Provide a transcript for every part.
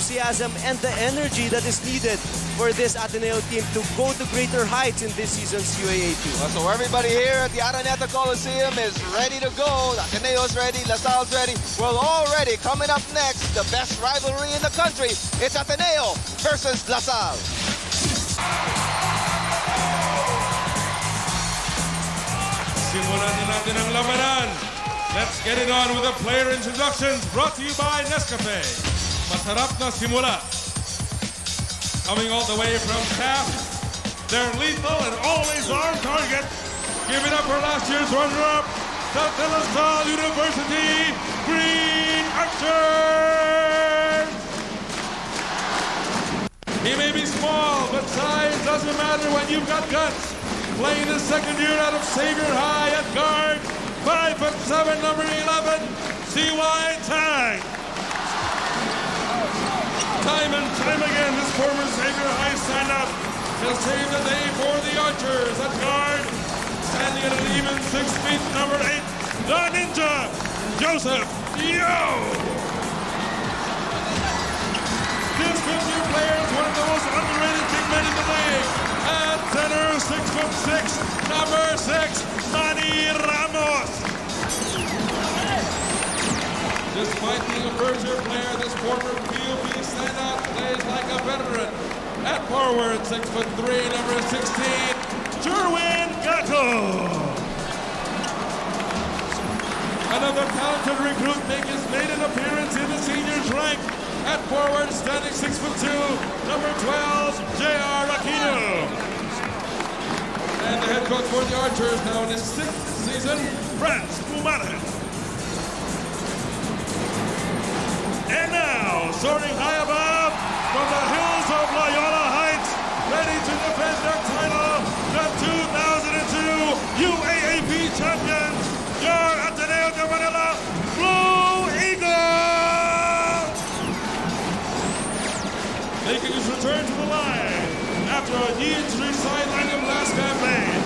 enthusiasm and the energy that is needed for this Ateneo team to go to greater heights in this season's UAAP. So everybody here at the Araneta Coliseum is ready to go. Ateneo's ready, LaSalle's ready. Well, already coming up next, the best rivalry in the country. It's Ateneo versus LaSalle. Simulan na natin ang labanan. Let's get it on with the player introductions brought to you by Nescafe. Masarap na simula. Coming all the way from Taft, they're lethal and always on target. Give it up for last year's runner-up, the De La Salle University Green Archers. He may be small, but size doesn't matter when you've got guts. Playing his second year out of Xavier High at guard, 5'7", number 11, C.Y. Tang. Time and time again, this former Xavier High sign-up will save the day for the Archers at guard. Standing at an even 6 feet, number 8, the Ninja, Joseph Yo. This 50 player is one of the most underrated big men in the league. At center, 6'6", number 6, Manny Ramos. Despite being a first-year player, this former POP standout plays like a veteran. At forward, 6'3", number 16, Jerwin Gatto. Another talented recruit making his maiden appearance in the seniors rank. At forward, standing 6'2", number 12, J.R. Aquino. And the head coach for the Archers, now in his 6th season, France Umare. And now, soaring high above, from the hills of Loyola Heights, ready to defend their title, the 2002 UAAP champions, your Ateneo de Manila Blue Eagles! Making his return to the line after a knee injury sideline of last campaign.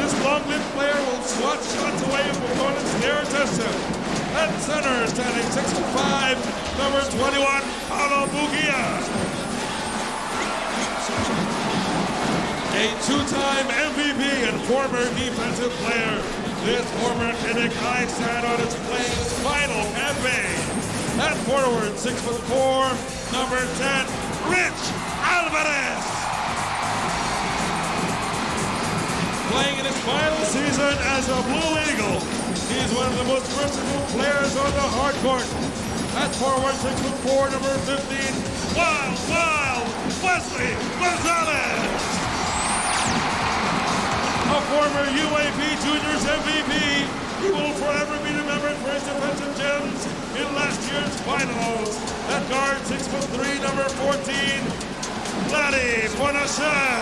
This long-lived player will swat shots away from opponents dare test him. At center, standing 6'5", number 21, Paulo Bugia. A two-time MVP and former defensive player. This former Kinnick High standout is playing his final campaign. At forward, 6'4", number 10, Rich Alvarez. Playing in his final season as a Blue Eagle. He's one of the most versatile players on the hard court. At forward, 6'4", number 15, Wild Wesley Gonzalez. A former UAP Juniors MVP, he will forever be remembered for his defensive gems in last year's finals. At guard, 6'3", number 14, Vladdy Bonasher.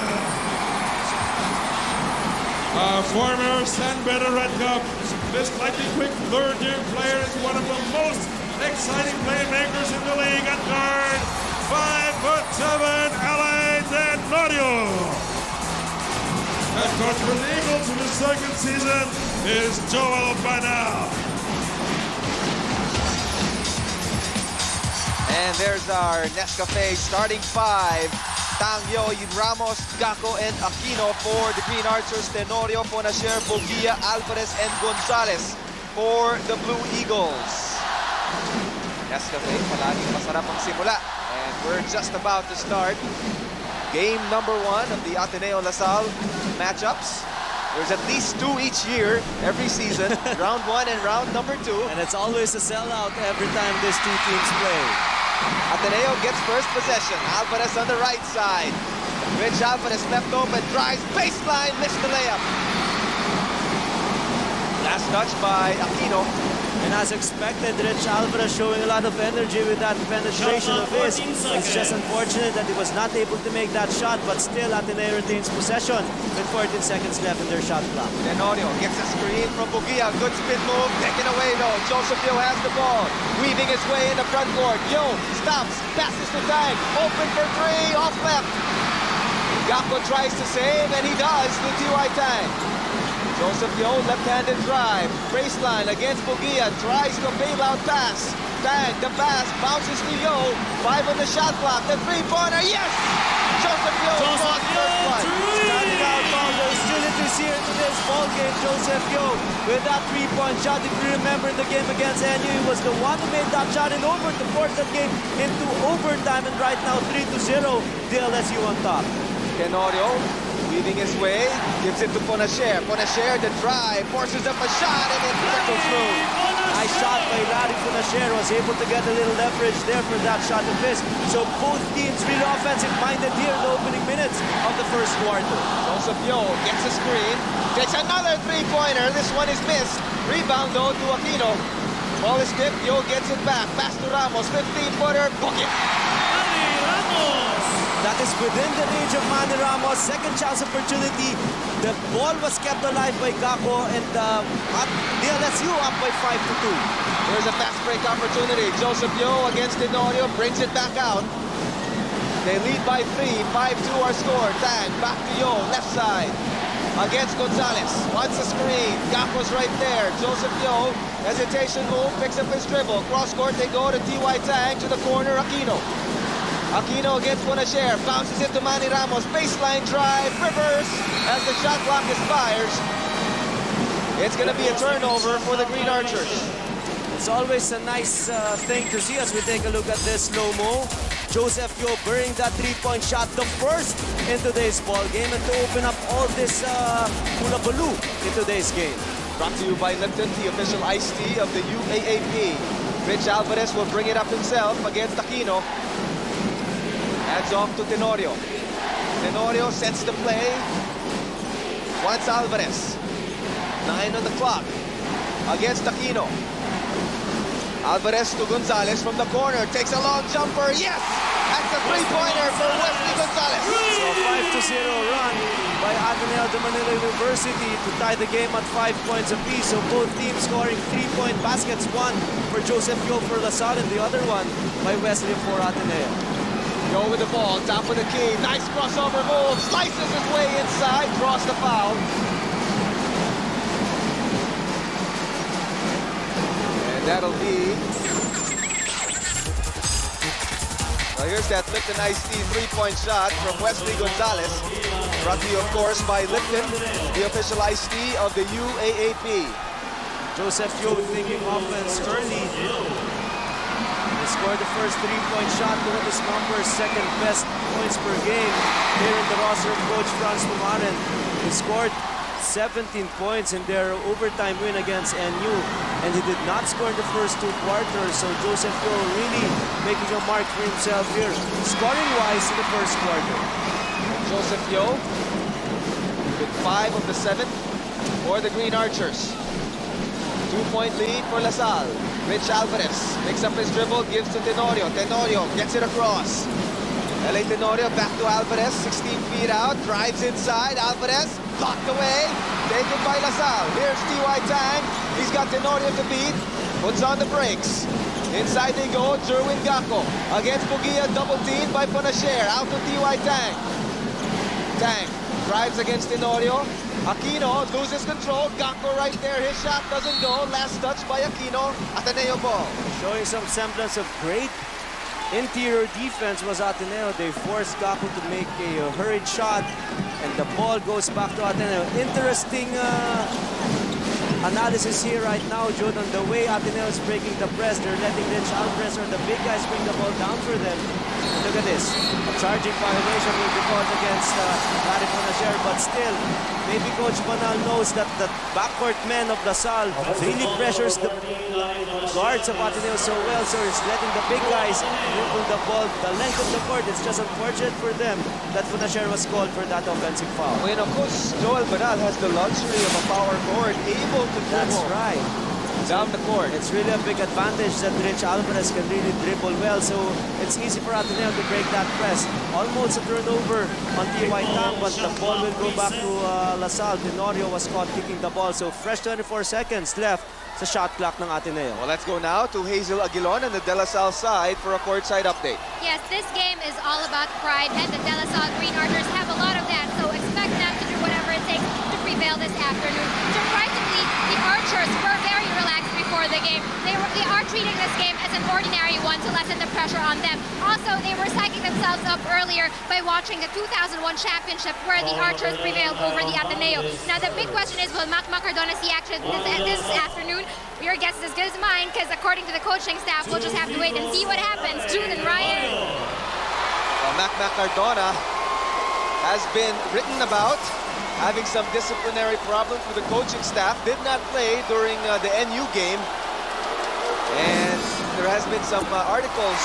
A former San Beda Red Cup, this lightning quick third-year player is one of the most exciting playmakers in the league at guard. 5'7", Alain Tenorio. Head coach for the Eagles in his second season is Joel Banal. And there's our Nescafe starting 5. Tangyo, Ramos, Gaco, and Aquino for the Green Archers. Tenorio, Ponasher, Bogia, Alvarez, and Gonzalez for the Blue Eagles. Nescafe, palaging masarap ang simula. And we're just about to start game number 1 of the Ateneo LaSalle matchups. There's at least 2 each year, every season, round 1 and round number 2. And it's always a sellout every time these two teams play. Ateneo gets first possession. Alvarez on the right side. Rich Alvarez left open, drives, baseline, missed the layup. Last touch by Aquino. And as expected, Rich Alvarez showing a lot of energy with that penetration of his. It's just unfortunate that he was not able to make that shot, but still Ateneo retains possession with 14 seconds left in their shot clock. Tenorio gets a screen from Bugia. Good spin move, taken away though. Joseph Yo has the ball, weaving his way in the front court. Yo stops, passes to Tang, open for 3, off left. Gaco tries to save, and he does to T.Y. Tang. Joseph Yo, left-handed drive, baseline against Bugia, tries to bail out pass. Tang, the pass, bounces to Yo. 5 on the shot clock, the three-pointer, yes! Joseph Yo scores the first one. Starting out all the hostilities here to this ball game. Joseph Yo with that three-point shot. If you remember the game against NU, he was the one who made that shot in over to force that game into overtime. And right now, 3-0, the LSU on top. Tenorio weaving his way, gives it to Ponasher. Ponasher, the drive, forces up a shot, and it trickles through. Nice shot by Larry Ponasher. Was able to get a little leverage there for that shot to miss. So both teams really offensive-minded here in the opening minutes of the first quarter. Joseph Yo gets a screen, takes another three-pointer. This one is missed. Rebound though to Aquino. Ball is tipped, Yo gets it back. Pass to Ramos, 15-footer, book it. That is within the range of Manny Ramos. Second chance opportunity. The ball was kept alive by Gakko, and the LSU up by 5-2. Here's a fast break opportunity. Joseph Yo against Tenorio, brings it back out. They lead by 3, 5-2 our score. Tang, back to Yo, left side. Against Gonzalez, wants a screen. Gakko's right there. Joseph Yo, hesitation move, picks up his dribble. Cross court, they go to T.Y. Tang to the corner, Aquino. Aquino against Ponasher, bounces it to Manny Ramos, baseline drive, reverse, as the shot clock expires. It's going to be a turnover for the Green Archers. It's always a nice thing to see as we take a look at this slow-mo. Joseph Yo burning that three-point shot, the first in today's ball game, and to open up all this hula-baloo in today's game. Brought to you by Lipton, the official iced tea of the UAAP. Rich Alvarez will bring it up himself against Aquino. Adds off to Tenorio. Tenorio sets the play. Wants Alvarez. 9 on the clock. Against Aquino. Alvarez to Gonzalez from the corner. Takes a long jumper. Yes! That's a three-pointer for Wesley Gonzalez. So 5-0 run by Ateneo de Manila University to tie the game at 5 points apiece. So both teams scoring 3-point baskets. One for Joseph Yo for LaSalle and the other one by Wesley for Ateneo. Go with the ball, top of the key, nice crossover move, slices his way inside, draws the foul. And that'll be... Well, here's that Lipton Iced Tea three-point shot from Wesley Gonzalez. Brought to you, of course, by Lipton, the official iced tea of the UAAP. Joseph Yo thinking offense early. He scored the first three-point shot to his numbers, second best points per game here in the roster of Coach Franz Pumaren. He scored 17 points in their overtime win against NU, and he did not score in the first 2 quarters. So Joseph Yo really making a mark for himself here, scoring-wise in the first quarter. Joseph Yo with 5 of the 7 for the Green Archers. 2-point lead for LaSalle. Rich Alvarez picks up his dribble, gives to Tenorio. Tenorio gets it across. LA Tenorio back to Alvarez, 16 feet out, drives inside. Alvarez blocked away, taken by LaSalle. Here's T.Y. Tang. He's got Tenorio to beat, puts on the brakes. Inside they go, Jerwin Gakko against Bugia, double teamed by Ponasher. Out to T.Y. Tang. Tang drives against Tenorio. Aquino loses control. Gakko right there. His shot doesn't go. Last touch by Aquino. Ateneo ball. Showing some semblance of great interior defense was Ateneo. They forced Gakko to make a hurried shot, and the ball goes back to Ateneo. Interesting analysis here right now, Jordan. The way Ateneo is breaking the press, they're letting Rich Alvarez or the big guys bring the ball down for them. And look at this. A charging violation will be called against Larry Ponasher, but still, maybe Coach Banal knows that the backcourt men of LaSalle really pressures the guards of Ateneo so well, so it's letting the big guys dribble the ball the length of the court. It's just unfortunate for them that Ponasher was called for that offensive foul. When, of course, Joel Banal has the luxury of a power forward able to That's dribble right. down the court. It's really a big advantage that Rich Alvarez can really dribble well, so it's easy for Ateneo to break that press. Almost a turnover on T.Y. Tang, but the ball will go back to LaSalle. Tenorio was caught kicking the ball, so fresh 24 seconds left sa shot clock ng Ateneo. Well, let's go now to Hazel Aguilon on the De La Salle side for a courtside update. Yes, this game is all about pride, and the De La Salle Green Archers have a lot of that, so expect them to do whatever it takes to prevail this afternoon. Surprisingly, the Archers were very relaxed before before the game. They are treating this game as an ordinary one to lessen the pressure on them. Also, they were psyching themselves up earlier by watching the 2001 championship where the Archers prevailed over the Ateneo. Now, the big question is, will Mac Cardona see action this afternoon? Your guess is as good as mine, because according to the coaching staff, we'll just have to wait and see what happens. June and Ryan. Mac Cardona has been written about having some disciplinary problems with the coaching staff. Did not play during the NU game. And there has been some articles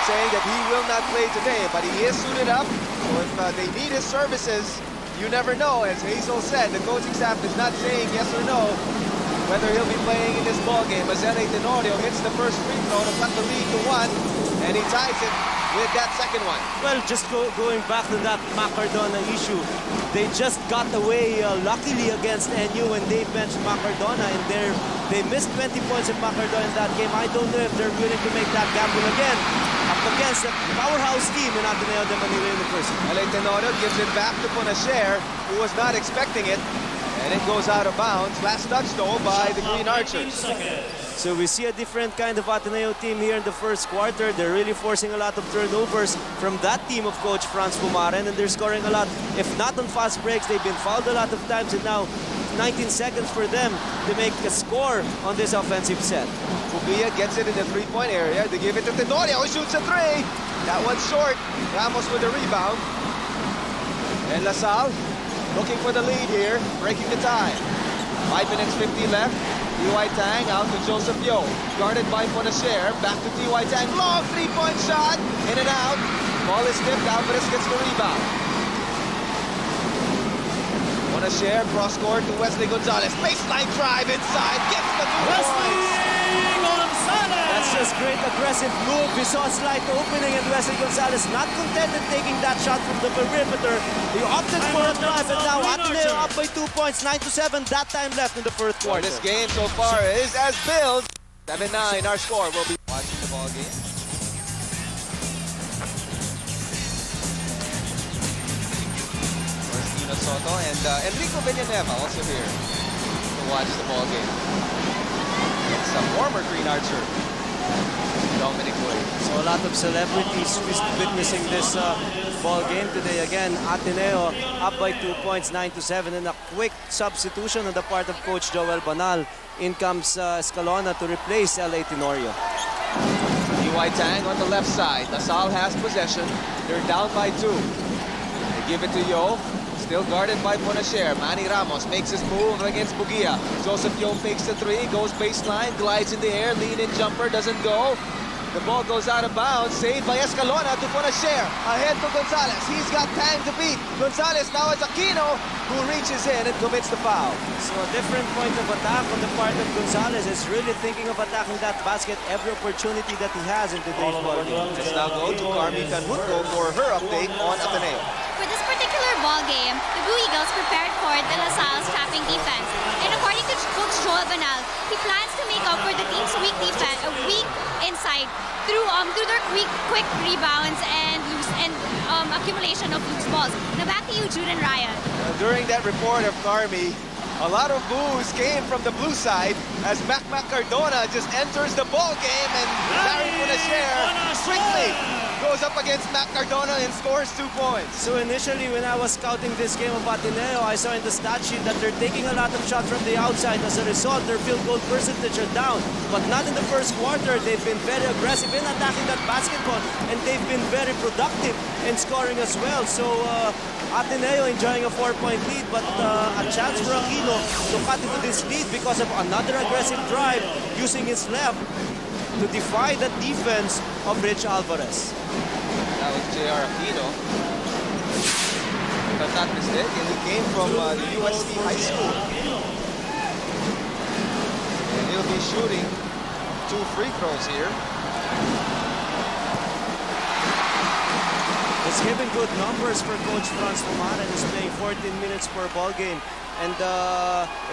saying that he will not play today, but he is suited up. So if they need his services, you never know. As Hazel said, the coaching staff is not saying yes or no whether he'll be playing in this ballgame. As Ateneo hits the first free throw to cut the lead to 1, and he ties it with that second one. Well, just going back to that Mac Cardona issue, they just got away luckily against NU when they benched Mac Cardona, and they missed 20 points in Mac Cardona in that game. I don't know if they're willing to make that gamble again up against a powerhouse team in Ateneo de Manila University. Ateneo gives it back to Punacher, who was not expecting it, and it goes out of bounds. Last touch, though, by the Green Archers. So we see a different kind of Ateneo team here in the first quarter. They're really forcing a lot of turnovers from that team of Coach Franz Pumaren, and they're scoring a lot. If not on fast breaks, they've been fouled a lot of times, and now 19 seconds for them to make a score on this offensive set. Puglia gets it in the three-point area. They give it to Tenorio, who shoots a three. That one's short. Ramos with the rebound. And LaSalle looking for the lead here, breaking the tie. 5 minutes 50 left. T.Y. Tang out to Joseph Yo. Guarded by Punacher. Back to T.Y. Tang. Long three-point shot. In and out. Ball is tipped. Alvarez gets the rebound. Punacher cross court to Wesley Gonzalez. Baseline drive inside. Gets the 2 points. That's just great aggressive move. We saw a slight opening, and Wesley Gonzalez not contented taking that shot from the perimeter. He opted for a drive, and now Ateneo up by 2 points, 9-7. That time left in the first quarter. This game so far is as billed. 7-9 our score. We'll be watching the ball game. Orestino Soto and Enrico Villanueva also here to watch the ball game. It's a former Green Archer, Dominic Wood. So a lot of celebrities witnessing this ball game today. Again, Ateneo up by 2 points, 9-7, and a quick substitution on the part of Coach Joel Banal. In comes Escalona to replace L.A. Tenorio. T.Y. Tang on the left side. LaSalle has possession. They're down by 2. They give it to Yo. Still guarded by Punacher. Manny Ramos makes his move against Bugia. Joseph Yo fakes the three, goes baseline, glides in the air, lean-in jumper, doesn't go. The ball goes out of bounds, saved by Escalona to Punacher. Ahead to Gonzalez. He's got time to beat. Gonzalez now has Aquino, who reaches in and commits the foul. So a different point of attack on the part of Gonzalez. Is really thinking of attacking that basket every opportunity that he has in today's ball game. Let's now go to Carmita Nunco for her update on Ateneo. For this particular ball game, the Blue Eagles prepared for De La Salle's trapping defense. And according to Coach Joel Banal, he plans to make up for the team's weak defense, weak inside, through their quick rebounds and accumulation of loose balls. Now back to you, Jude and Ryan. During that report of Carmi, a lot of boos came from the blue side as Mac Cardona just enters the ball game, and Larry Punacher quickly goes up against Mac Cardona and scores 2 points. So initially, when I was scouting this game of Ateneo, I saw in the stat sheet that they're taking a lot of shots from the outside. As a result, their field goal percentage are down. But not in the first quarter. They've been very aggressive in attacking that basketball, and they've been very productive in scoring as well. So Ateneo enjoying a 4-point lead, but a chance for Aquino to cut into this lead because of another aggressive drive using his left to defy the defense of Rich Alvarez. That was J.R. Aquino. If I'm not mistaken, he came from the USC High School. And he'll be shooting 2 free throws here. He's giving good numbers for Coach Franz Pumaren. He's playing 14 minutes per ball game and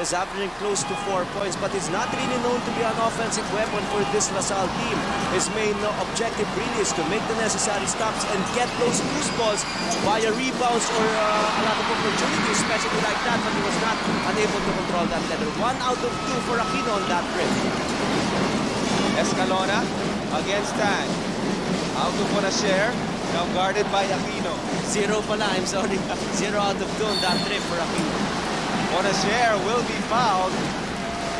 is averaging close to 4 points, but he's not really known to be an offensive weapon for this LaSalle team. His main objective really is to make the necessary stops and get those loose balls via rebounds or a lot of opportunities, especially like that, but he was not unable to control that level. 1 out of 2 for Aquino on that trip. Escalona against Tang. Out to Bonashare. Now guarded by Aquino. Zero pala, I'm sorry. 0 out of 2 on that trip for Aquino. Bonashare will be fouled.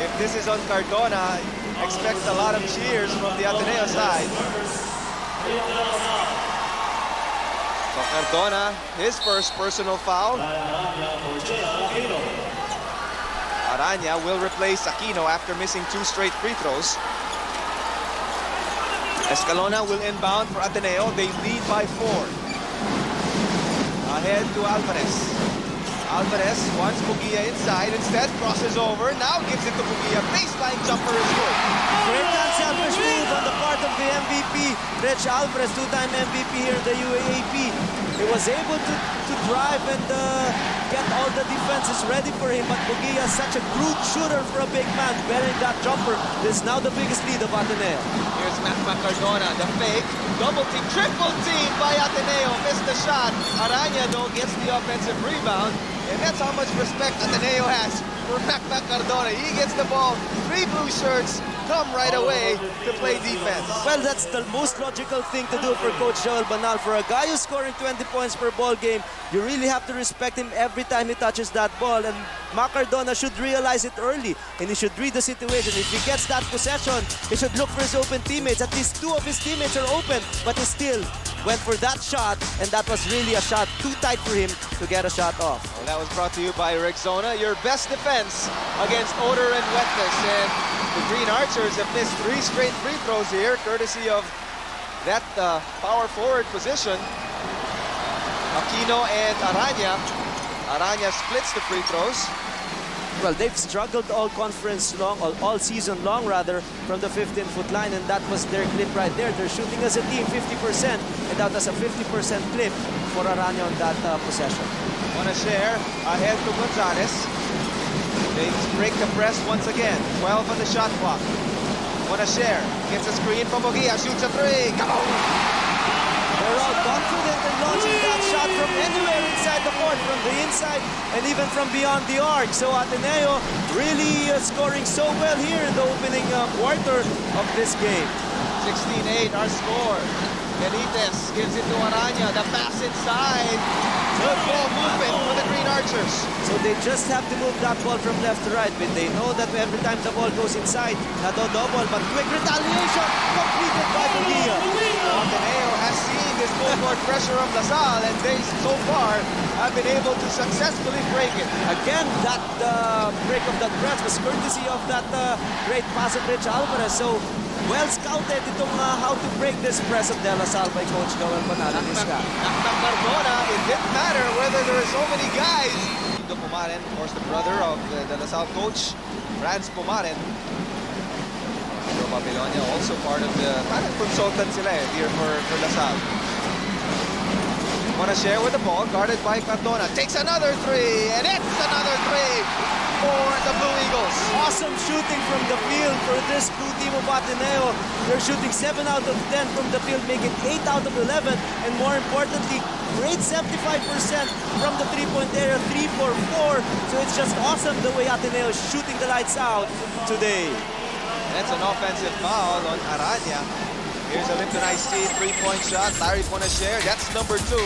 If this is on Cardona, expect a lot of cheers from the Ateneo side. So Cardona, his first personal foul. Aranya will replace Aquino after missing 2 straight free throws. Escalona will inbound for Ateneo. They lead by 4. Ahead to Alvarez. Alvarez wants Bugia inside. Instead, crosses over. Now gives it to Bugia. Baseline jumper is good. Great unselfish move on the part of the MVP, Rich Alvarez, 2-time MVP here in the UAAP. He was able to drive and get all the defenses ready for him, but Bugia is such a crude shooter for a big man, bearing that jumper. This is now the biggest lead of Ateneo. Here's Macma Cardona, the fake. Double team, triple team by Ateneo. Missed the shot. Aranya, though, gets the offensive rebound. And that's how much respect Ateneo has for Macma Cardona. He gets the ball. 3 blue shirts come right away to play defense. Well, that's the most logical thing to do for Coach Joel Banal. For a guy who's scoring 20 points per ball game, you really have to respect him every time he touches that ball. And Macardona should realize it early, and he should read the situation. If he gets that possession, he should look for his open teammates. At least 2 of his teammates are open, but he still went for that shot, and that was really a shot too tight for him to get a shot off. Well, that was brought to you by Rexona, your best defense against odor and wetness. And the Green Archers have missed 3 straight free throws here, courtesy of that power forward position. Aquino and Aranya. Aranya splits the free throws. Well, they've struggled all season long rather, from the 15-foot line, and that was their clip right there. They're shooting as a team 50%, and that was a 50% clip for Aranya on that possession. Bonashare ahead to Gonzalez. They break the press once again. 12 on the shot clock. Bonashare gets a screen from Bugia, shoots a 3. Come on! They're all confident in launching that shot from anywhere inside the court, from the inside and even from beyond the arc. So Ateneo really scoring so well here in the opening quarter of this game. 16-8 our score. Benitez gives it to Aranya. The pass inside. Good ball movement for the Green Archers. So they just have to move that ball from left to right, but they know that every time the ball goes inside, not a double, but quick retaliation completed by Bugia. Ateneo has seen this full court pressure of LaSalle, and they so far have been able to successfully break it. Again, that break of that press was courtesy of that great pass of Rich Alvarez. So well scouted itong how to break this press of De La Salle by Coach Joel Banal. Cardona, it didn't matter whether there are so many guys. Pumaren, of course, the brother of the La Salle coach, Franz Pumaren. Babylonia also part of the consultant sila here for La Salle. Bonashare with the ball, guarded by Cardona. Takes another 3, and it's another 3 for the Blue Eagles. Awesome shooting from the field for this blue team of Ateneo. They're shooting 7 out of 10 from the field, making 8 out of 11, and more importantly, great 75% from the three-point area, 3 for 4. So it's just awesome the way Ateneo is shooting the lights out today. That's an offensive foul on Aranya. Here's a Lipton Iced Tea 3-point shot. Larry Bonashare, that's number 2.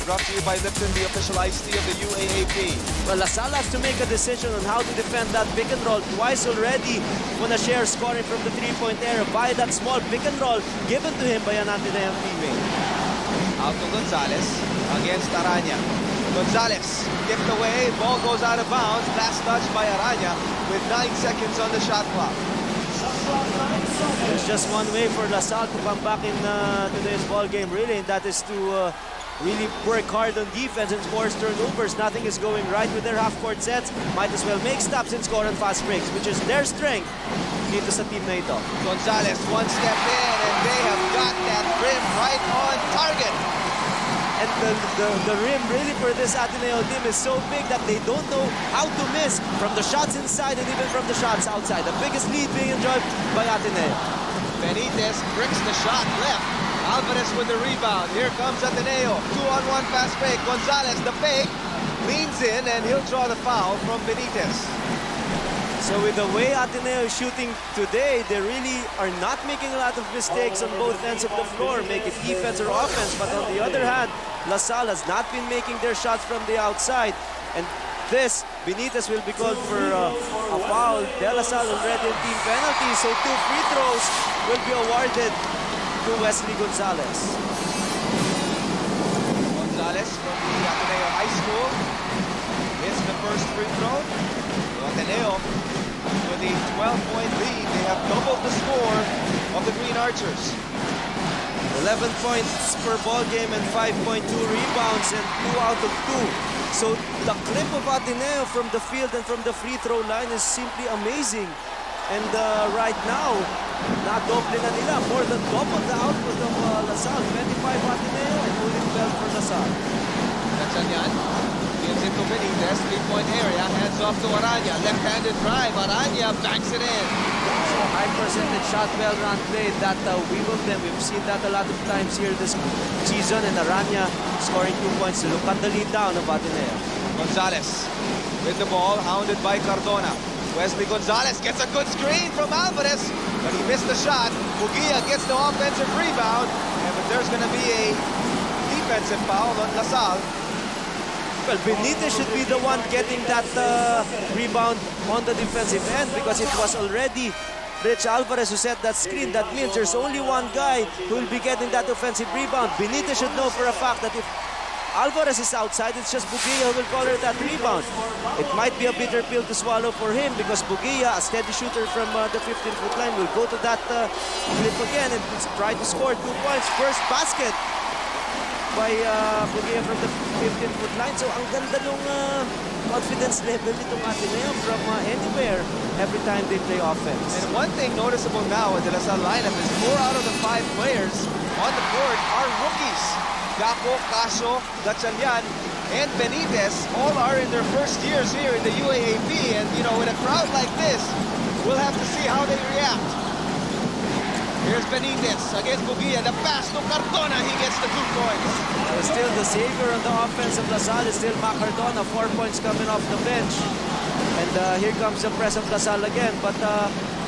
Brought to you by Lipton, the official iced tea of the UAAP. Well, LaSalle has to make a decision on how to defend that pick and roll. Twice already, Bonashare scoring from the three-point area by that small pick and roll given to him by an Ateneo teammate. Out to Gonzalez against Aranya. Gonzalez kicked away, ball goes out of bounds. Last touch by Aranya with 9 seconds on the shot clock. There's just one way for LaSalle to come back in today's ball game, really, and that is to really work hard on defense and force turnovers. Nothing is going right with their half-court sets. Might as well make stops and score on fast breaks, which is their strength dito sa team na ito. Gonzalez one step in, and they have got that rim right on target. And the rim really for this Ateneo team is so big that they don't know how to miss from the shots inside and even from the shots outside. The biggest lead being enjoyed by Ateneo. Benitez bricks the shot left. Alvarez with the rebound. Here comes Ateneo. 2-on-1 fast break. Gonzalez, the fake, leans in, and he'll draw the foul from Benitez. So with the way Ateneo is shooting today, they really are not making a lot of mistakes on both ends of the floor, make it defense or offense. But on the other hand, LaSalle has not been making their shots from the outside. And this, Benitez will be called for a foul. De La Salle already in team penalty, so 2 free throws will be awarded to Wesley Gonzalez. Gonzalez from the Ateneo High School hits the first free throw. So Ateneo with a 12-point lead. They have doubled the score of the Green Archers. 11 points per ball game and 5.2 rebounds and 2 out of 2. So the clip of Ateneo from the field and from the free throw line is simply amazing. And right now, na-double na nila. More than double the output of LaSalle. 25 Ateneo and only 12 for LaSalle. Gatchalian gives it to Benitez, 3-point area, hands off to Aranya. Left-handed drive, Aranya banks it in. So high percentage shot, well-run play that we will them. We've seen that a lot of times here this season. And Aranya scoring 2 points to look at the lead down of Ateneo. Gonzalez with the ball, hounded by Cardona. Wesley Gonzalez gets a good screen from Alvarez, but he missed the shot. Bugia gets the offensive rebound, but there's going to be a defensive foul on LaSalle. Well, Benitez should be the one getting that rebound on the defensive end because it was already Rich Alvarez who set that screen. That means there's only one guy who will be getting that offensive rebound. Benitez should know for a fact that if Alvarez is outside, it's just Bugia who will collar that rebound. It might be a bitter pill to swallow for him because Bugia, a steady shooter from the 15-foot line, will go to that clip again and try to score 2 points. First basket by Bugia from the 15-foot line. So ang ganda nung confidence level nitong Ateneo from anywhere every time they play offense. And one thing noticeable now in the LaSalle lineup is 4 out of the 5 players on the court are rookies. Gaco, Caso, Gatchalian, and Benitez all are in their first years here in the UAAP. And, you know, in a crowd like this, we'll have to see how they react. Here's Benitez against Bugia. The pass to Cardona. He gets the 2 points. So still the savior on the offense of LaSalle is still Cardona. 4 points coming off the bench. And here comes the press of LaSalle again. But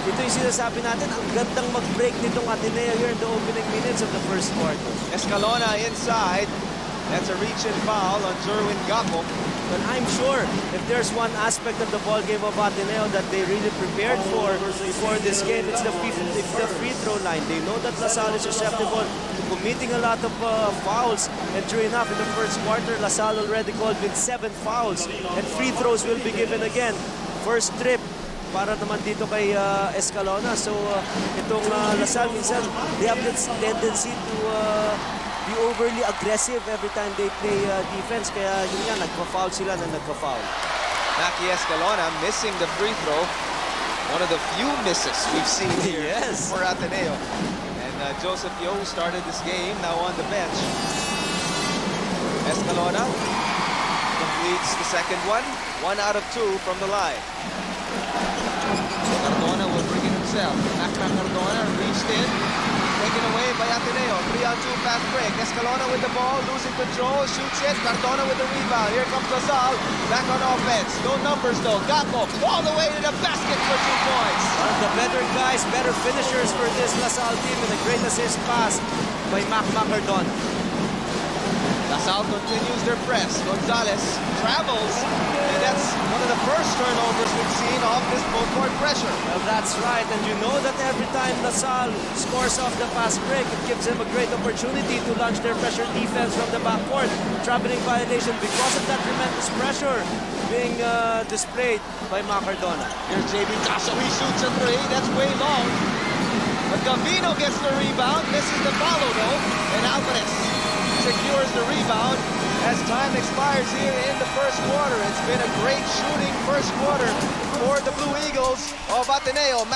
ito yung sinasabi natin, ang gandang mag-break nitong Ateneo here in the opening minutes of the first quarter. Escalona inside. That's a reach-in foul on Jerwin Gaco. But I'm sure if there's one aspect of the ball game of Ateneo that they really prepared for before this game, it's the free throw line. They know that LaSalle is susceptible to committing a lot of fouls. And true enough, in the first quarter, LaSalle already called with 7 fouls. And free throws will be given again. First trip para naman dito kay Escalona. So itong LaSalle minsan, they have this tendency to be overly aggressive every time they play defense. Kaya yun nga, nagpa-foul sila na nagpa-foul. Naki Escalona missing the free throw. One of the few misses we've seen here Yes. for Ateneo. And Joseph Yo, who started this game, now on the bench. Escalona completes the second one. 1 out of 2 from the line. Cardona will bring it himself. Macra Cardona reached in. Taken away by Ateneo. 3-on-2 fast break. Escalona with the ball, losing control, shoots it. Cardona with the rebound. Here comes LaSalle. Back on offense. No numbers though. Gaco all the way to the basket for 2 points. One of the better guys, better finishers for this LaSalle team, and a great assist pass by Cardona. LaSalle continues their press. Gonzalez travels, and that's one of the first turnovers we've seen off this full-court pressure. Well, that's right, and you know that every time LaSalle scores off the fast break, it gives them a great opportunity to launch their pressure defense from the backcourt. Traveling violation because of that tremendous pressure being displayed by Cardona. Here's JB Caso. He shoots a 3. That's way long. But Gavino gets the rebound, misses the follow though, and Alvarez secures the rebound as time expires here in the first quarter. It's been a great shooting first quarter for the Blue Eagles of Ateneo.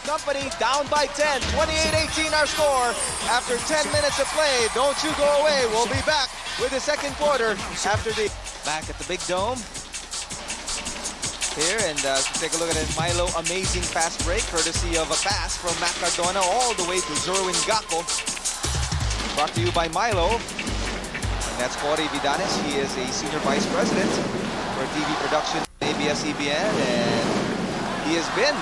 Company down by 10, 28-18 our score after 10 minutes of play. Don't you go away. We'll be back with the second quarter after the... Back at the Big Dome here, and take a look at it. Milo, amazing fast break courtesy of a pass from Cardona all the way to Jerwin Gaco. Brought to you by Milo. And that's Cory Vidanes. He is a Senior Vice President for TV Production at ABS-CBN. And He has been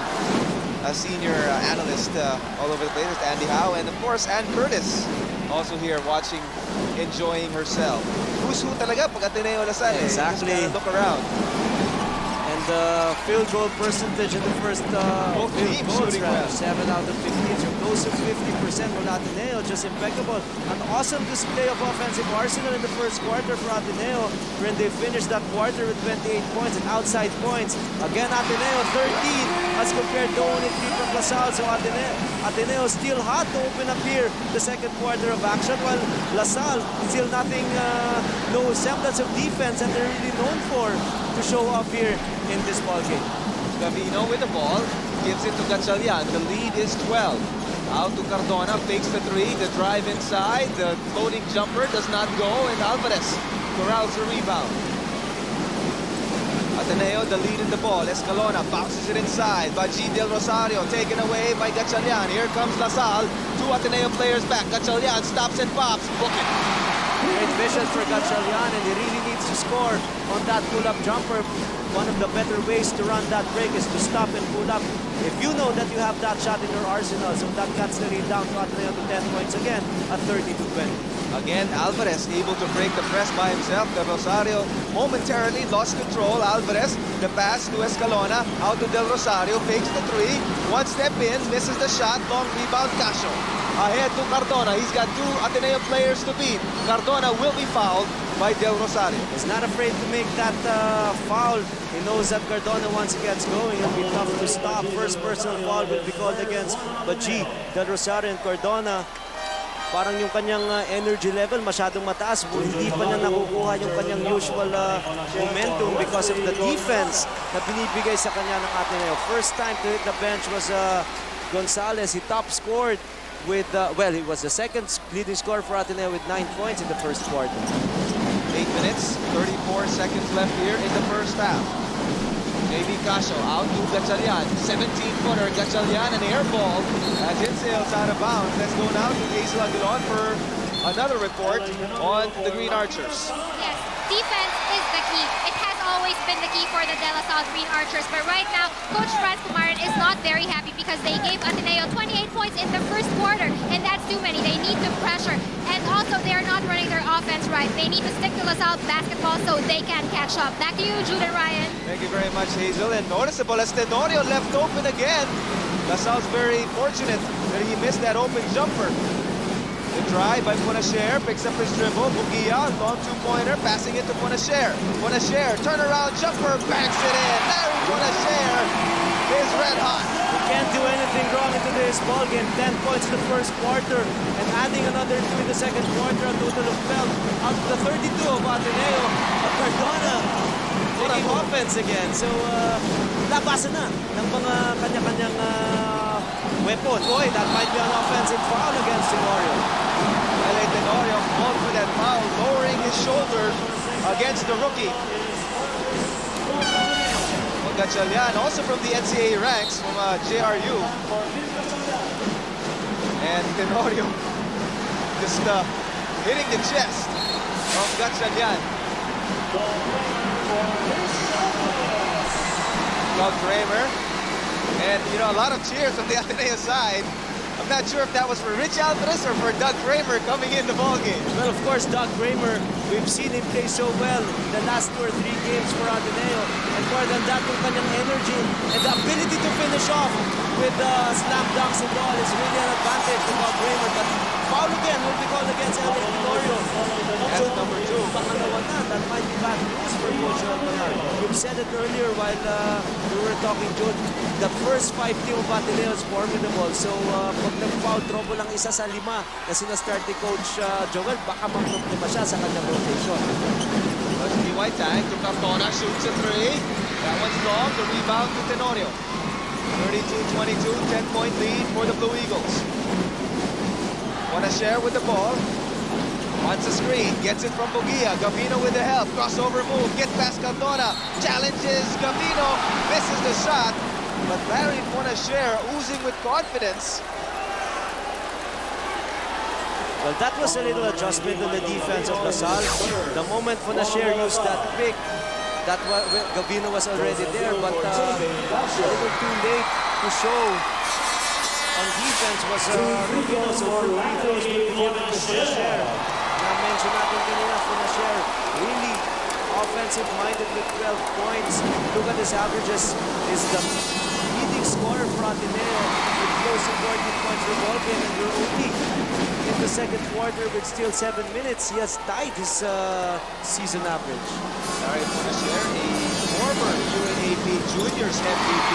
a senior analyst all over the place with Andy Howe, and of course Ann Curtis also here watching, enjoying herself. Who's who talaga pag Ateneo Salle. Exactly. Just look around. And the field goal percentage in the first Both teams shooting well. 7 out of 15, so close to 50% for Ateneo, just impeccable. An awesome display of offensive arsenal in the first quarter for Ateneo, when they finished that quarter with 28 points and outside points. Again, Ateneo 13 as compared to only 3 from LaSalle, so Ateneo still hot to open up here the second quarter of action, while LaSalle still nothing, no semblance of defense that they're really known for to show off here in this ball game. Gavino with the ball, gives it to Gatchalian. The lead is 12. Out to Cardona, fakes the three, the drive inside, the floating jumper does not go, and Alvarez corrals the rebound. Ateneo, the lead in the ball. Escalona bounces it inside, but G. Del Rosario taken away by Gatchalian. Here comes LaSalle, 2 Ateneo players back. Gatchalian stops and pops, book it. Great vision for Gatchalian, and he really needs to score on that pull-up jumper. One of the better ways to run that break is to stop and pull up. If you know that you have that shot in your arsenal, so that cuts the lead down to Ateneo to 10 points again at 30-20. Again, Alvarez able to break the press by himself. Del Rosario momentarily lost control. Alvarez, the pass to Escalona, out to Del Rosario, fakes the three, one step in, misses the shot, long rebound, Casio. Ahead to Cardona, he's got 2 Ateneo players to beat. Cardona will be fouled by Del Rosario. He's not afraid to make that foul. He knows that Cardona, once he gets going, it'll be tough to stop. First personal foul will be called against Baji, Del Rosario, and Cardona. Parang yung kanyang energy level masyadong mataas. Hindi pa niya nakukuha yung kanyang usual momentum because of the defense na binibigay sa kanya ng Ateneo. First time to hit the bench was Gonzalez. He top scored with, well, he was the second leading scorer for Ateneo with 9 points in the first quarter. 8 minutes, 34 seconds left here in the first half. JB Casio out to Gatchalian, 17-footer. Gatchalian, an air ball as it sails out of bounds. Let's go now to Hazel Aguilon for another report on the Green Archers. Yes, defense is the key. It has always been the key for the De La Salle Green Archers, but right now, Coach Franz Pumaran is not very happy because they gave Ateneo 28 points in the first quarter, and that's too many. They need to pressure, and also they are not running their offense right. They need to stick to LaSalle basketball so they can catch up. Back to you, Jude and Ryan. Thank you very much, Hazel. And noticeable as Tenorio left open again. LaSalle's very fortunate that he missed that open jumper. The drive by Punacher, picks up his dribble. Bugia, long 2-pointer, passing it to Punacher. Punacher, turnaround jumper, banks it in. Larry Punacher is red hot. He can't do anything wrong into this ball game. 10 points in the first quarter and adding another 2 in the second quarter, a total of 12 out of the 32 of Ateneo. Cardona taking offense again. So, labasan na ng mga kanya-kanyang weapon. Boy, that might be an offensive foul against Tenorio. Tenorio called for that foul, lowering his shoulder against the rookie. Gatchalian, also from the NCAA ranks, from JRU. And Tenorio just hitting the chest of Gatchalian. Doug Kramer. And, you know, a lot of cheers on the Ateneo side. I'm not sure if that was for Rich Alvarez or for Doug Kramer coming in the ballgame. Well, of course, Doug Kramer, we've seen him play so well in the last 2 or 3 games for Ateneo. And more than that, yung kanyang energy and the ability to finish off with slam dunks and all is really an advantage to Doug Kramer. But foul again will be called against LA Tenorio. That's number 2. Pangalawa na, that might be bad news for Coach Alvarez. You've said it earlier while we were talking, Jude. The first 5 team of Ateneo is formidable. So, pag nag-foul trouble ang isa sa 5 na sinastart ni Coach Joel, baka mag-problema siya sa kanyang rotation. White tag to Cardona, shoots a 3. That one's long, the rebound to Tenorio. 32-22, 10-point lead for the Blue Eagles. Punacher with the ball. Wants a screen, gets it from Bugia. Gavino with the help, crossover move, gets past Cardona, challenges Gavino, misses the shot. But Larry Punacher oozing with confidence. Well, that was a little adjustment in the defense of LaSalle. The moment Punacher used that pick Gavino was already there, but a little too late to show on defense was Gavino. So 2 free throws will be given to Funasher. Na-mention natin kanina, Funasher really offensive-minded with 12 points. Look at his averages. Is the leading scorer for Ateneo with close to 14 points per ball game, and we're only in the second quarter with still 7 minutes. He has tied his season average. Sorry, Funasher, a former UNAP Juniors MVP.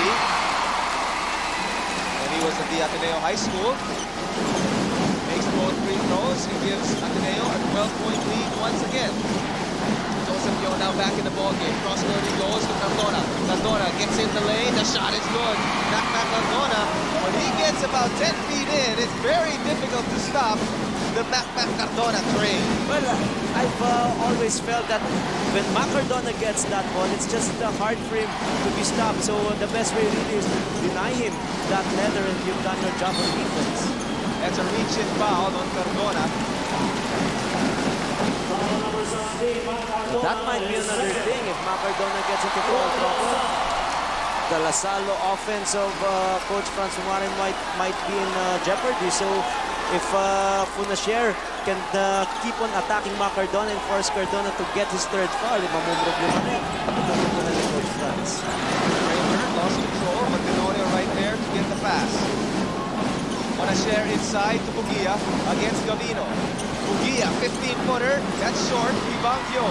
When he was at the Ateneo High School. Makes both free throws. He gives Ateneo a 12-point lead once again. Joseph Yo now back in the ballgame. Cross-court he goes to Cardona. Cardona gets in the lane. The shot is good. Back Cardona. When he gets about 10 feet in, it's very difficult to stop the Mac Cardona train. Well, I've always felt that when Cardona gets that ball, it's just hard for him to be stopped. So the best way really is to deny him that leather, and you've done your job on defense. That's a reach-in foul on Cardona. That might be another thing if Cardona gets into foul trouble. The LaSalle offense of Coach Franz Umarin might be in jeopardy. So if Funasher can keep on attacking Cardona and force Cardona to get his third foul, mamumroblema rin. Ito na ni Coach Franz. Kramer lost control, but Tenorio right there to get the pass. Funasher inside to Bugia against Gavino. Bugia, 15-footer, that's short, rebound Yo.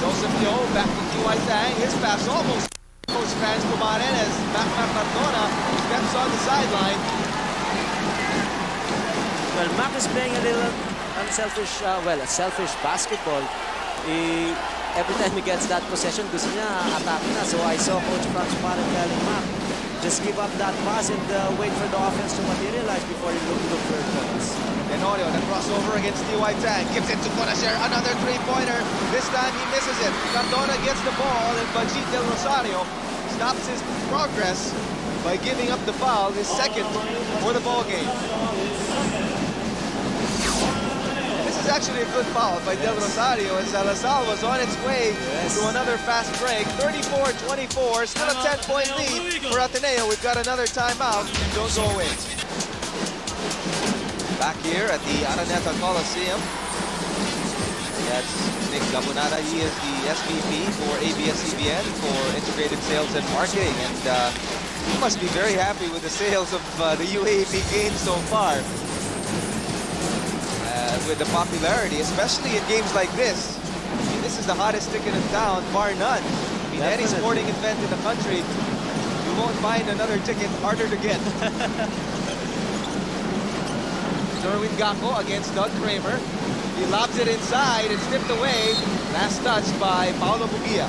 Joseph Yo back to T.Y. Tang, his pass almost Coach Franz Umarin as Mac Cardona steps on the sideline. Well, Mac is playing a little unselfish, a selfish basketball. Every time he gets that possession, gusto niya attack na. So I saw Coach Franz Umarin telling Mac, just give up that pass and wait for the offense to materialize before you look for points. Tenorio, the crossover against T.Y. Tang, gives it to Funasher, another three-pointer. This time he misses it. Cardona gets the ball, and Bajit Del Rosario stops his progress by giving up the foul, his second for the ball game. This is actually a good foul by Del Rosario, as LaSalle was on its way to another fast break. 34-24, still a 10-point lead for Ateneo. We've got another timeout. Don't go away. Back here at the Araneta Coliseum. That's Nick Gabonada. He is the SVP for ABS-CBN for Integrated Sales and Marketing, and he must be very happy with the sales of the UAAP games so far. With the popularity, especially in games like this. I mean, this is the hottest ticket in town, bar none. I mean, any sporting event in the country, you won't find another ticket harder to get. Derwin Gacko against Doug Kramer. He lobs it inside and tipped away. Last touch by Paolo Bugia.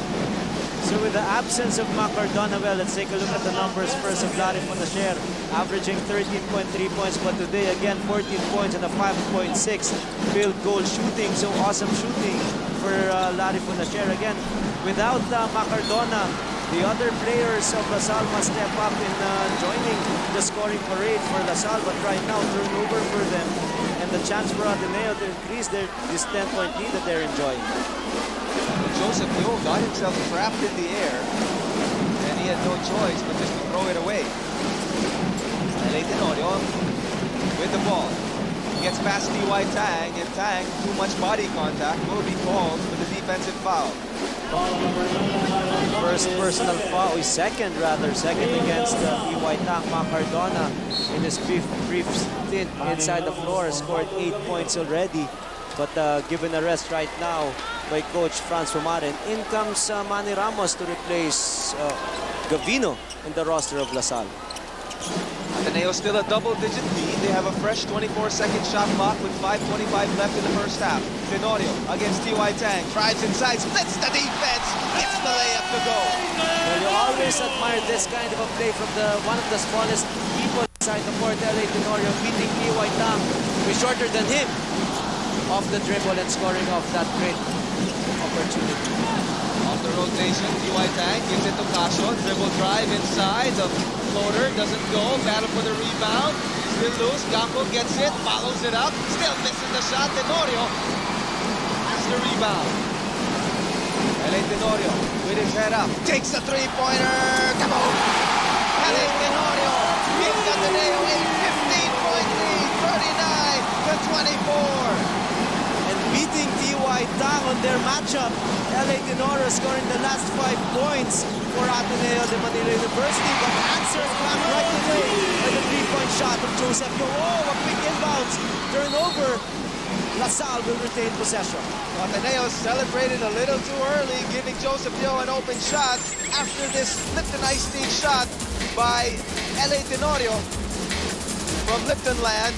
So with the absence of Cardona, well, let's take a look at the numbers first of Larry Funasher, averaging 13.3 points, but today again 14 points and a 5.6 field goal shooting. So awesome shooting for Larry Funasher. Again, without Cardona, the other players of LaSalle must step up in joining the scoring parade for LaSalle, but right now turnover for them and the chance for Ateneo to increase this 10-point lead that they're enjoying. Joseph Yo got himself trapped in the air, and he had no choice but just to throw it away. And Tenorio with the ball. Gets past T.Y. Tang, and Tang, too much body contact, will be called for the defensive foul. First personal foul, second against T.Y. Tang. Cardona in his brief stint inside the floor scored 8 points already, but given a rest right now by Coach Franz Umarin. In comes Manny Ramos to replace Gavino in the roster of LaSalle. Ateneo still a double-digit lead. They have a fresh 24-second shot clock with 5:25 left in the first half. Tenorio against T.Y. Tang. Drives inside, splits the defense, gets the layup to go. Well, you always admire this kind of a play from one of the smallest people inside the court, LA Tenorio, beating T.Y. Tang, who's shorter than him, off the dribble and scoring off that great opportunity. Off the rotation, T.Y. Tang gives it to Casio. Dribble drive inside. The floater doesn't go. Battle for the rebound. Still loose. Gacko gets it. Follows it up. Still misses the shot. Tenorio has the rebound. LA Tenorio with his head up, takes a three-pointer, kaboom! LA Tenorio gives Ateneo a 15-point lead, 39-24. And beating T.Y. Tang on their matchup, LA Tenorio scoring the last 5 points for Ateneo de Manila University, but answers back right away by the 3-point shot of Joseph Yo. Oh, a quick inbounds turnover. LaSalle will retain possession. Ateneo celebrated a little too early, giving Joseph Yo an open shot after this Lipton iced tea shot by LA Tenorio from Lipton land.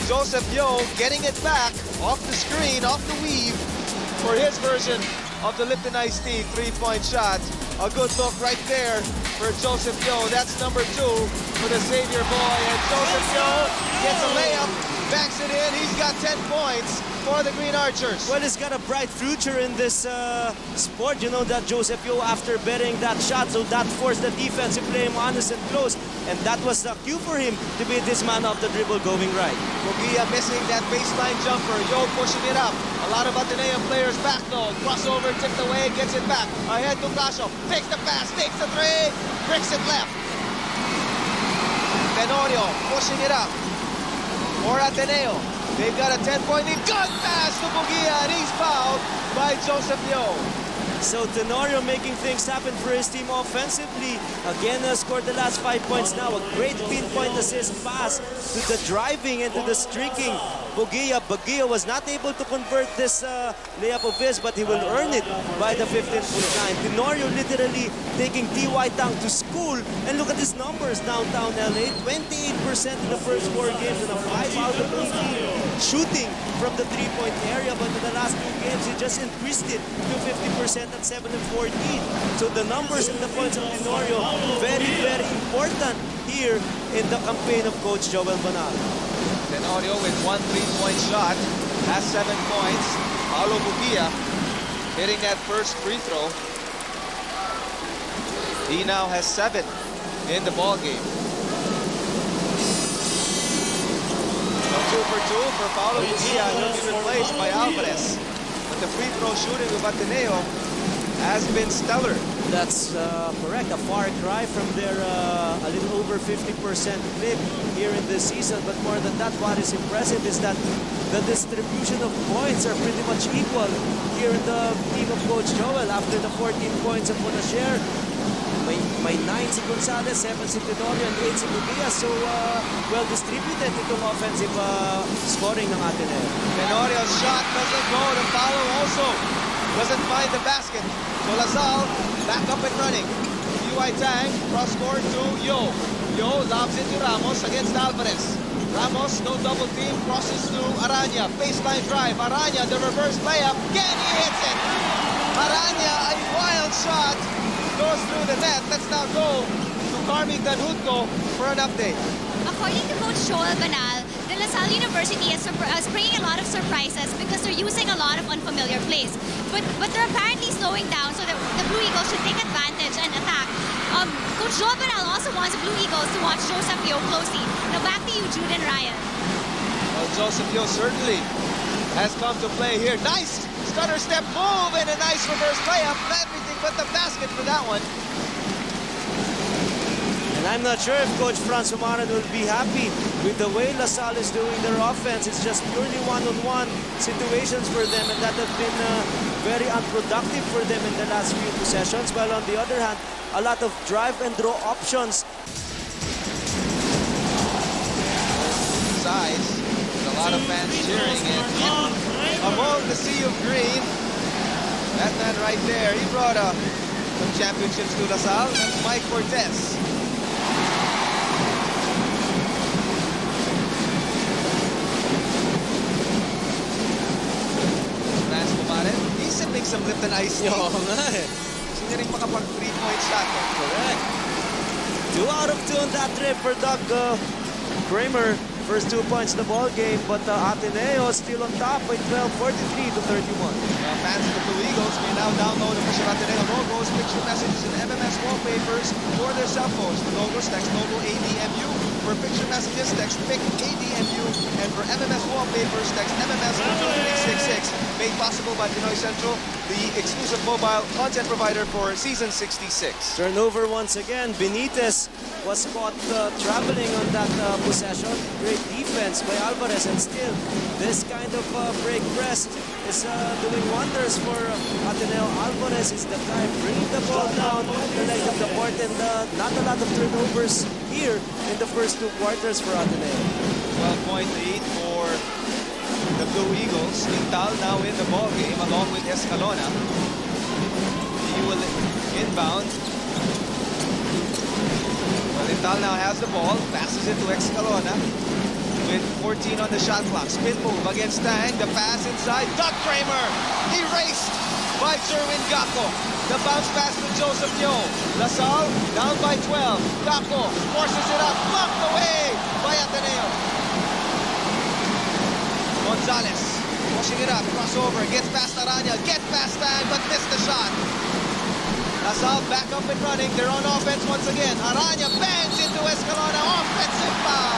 Joseph Yo getting it back off the screen, off the weave for his version of the Lipton iced tea 3-point shot. A good look right there for Joseph Yo. That's number 2 for the Xavier boy. And Joseph Yo gets a layup, banks it in. He's got 10 points for the Green Archers. Well, he's got a bright future in this sport. You know that Joseph Yo, after betting that shot, so that forced the defense to play him honest and close. And that was the cue for him to be this man off the dribble going right. Bogia missing that baseline jumper. Yo pushing it up. A lot of Ateneo players back though. Crossover, tipped away, gets it back. Ahead to Casio. Takes the pass, takes the three, bricks it left. Tenorio pushing it up for Ateneo. They've got a 10-point lead. Good pass to Bogia, and he's fouled by Joseph Yo. So Tenorio making things happen for his team offensively. Again, scored the last 5 points now. A great pinpoint assist pass to the driving and to the streaking. Bogia was not able to convert this layup of his, but he will earn it by the 15th line. Tenorio literally taking T.Y. Tang to school. And look at his numbers downtown LA. 28% in the first 4 games and a 5 out of 18 shooting from the 3-point area. But in the last 2 games, he just increased it to 50% at 7 and 14. So the numbers and the points of Tenorio, very, very important here in the campaign of Coach Joel Banal. Tenorio with 1 3-point shot, has 7 points. Paulo Bogia hitting that first free throw. He now has 7 in the ball game. So 2 for 2 for Paulo Bogia. He'll be replaced by Alvarez. But the free throw shooting of Ateneo has been stellar. That's correct. A far cry from their a little over 50% clip here in this season. But more than that, what is impressive is that the distribution of points are pretty much equal here in the team of Coach Joel. After the 14 points of Bonashare, may 9 si Gonzalez, 7 si Tenorio, and 8 si Bogia. So well distributed itong offensive scoring ng Ateneo. Tenorio's shot doesn't go. The follow also doesn't find the basket. So LaSalle back up and running. T.Y. Tang cross court to Yo. Yo lobs into Ramos against Alvarez. Ramos, no double team, crosses to Aranya. Baseline drive. Aranya, the reverse layup. Again, he hits it. Aranya, a wild shot, goes through the net. Let's now go to Carming Danhutko for an update. According to Coach Joel Banal, the LaSalle University is bringing a lot of surprises because they're using a lot of unfamiliar plays. But they're apparently slowing down so that the Blue Eagles should take advantage and attack. Coach Joel Banal also wants the Blue Eagles to watch Joseph Yo closely. Now back to you, Jude and Ryan. Well, Joseph Yo certainly has come to play here. Nice stutter step move and a nice reverse layup. Everything but the basket for that one. And I'm not sure if Coach Franz Humaran will be happy with the way LaSalle is doing their offense. It's just purely one-on-one situations for them, and that has been very unproductive for them in the last few possessions. While on the other hand, a lot of drive and draw options. Size, with a lot of fans cheering, and among the sea of green, that man right there, he brought some championships to LaSalle. That's Mike Cortez. He's sipping some Lipton iced tea. Oo nga eh. Gusto niya rin makapag 3-point shot. Correct. 2 out of 2 on that trip for Doug Kramer. First 2 points in the ball game, but Ateneo still on top by 12, 43-31. Fans of the Blue Eagles may now download official Ateneo logos, picture messages, and MMS wallpapers for their cell phones. For logos, text logo ADMU. For picture messages, text PIC ADMU. And for MMS wallpapers, text MMS 66, made possible by Pinoy Central, the exclusive mobile content provider for Season 66. Turnover once again. Benitez was caught traveling on that possession. Great defense by Alvarez, and still this kind of break press is doing wonders for Ateneo. Alvarez is the guy bringing the ball down the length of the court, and not a lot of turnovers here in the first two quarters for Ateneo. 12-point lead for the Blue Eagles. Intal now in the ball game along with Escalona. He will inbound. Well, Intal now has the ball, passes it to Escalona with 14 on the shot clock. Spin move against Tang. The pass inside. Doug Kramer erased by Jerwin Gacko. The bounce pass to Joseph Yo. LaSalle down by 12. Gacko forces it up, blocked away by Ateneo. Gonzalez pushing it up, crossover, gets past Aranya, gets past Tang, but missed the shot. LaSalle back up and running. They're on offense once again. Aranya bangs into Escalona. Offensive foul.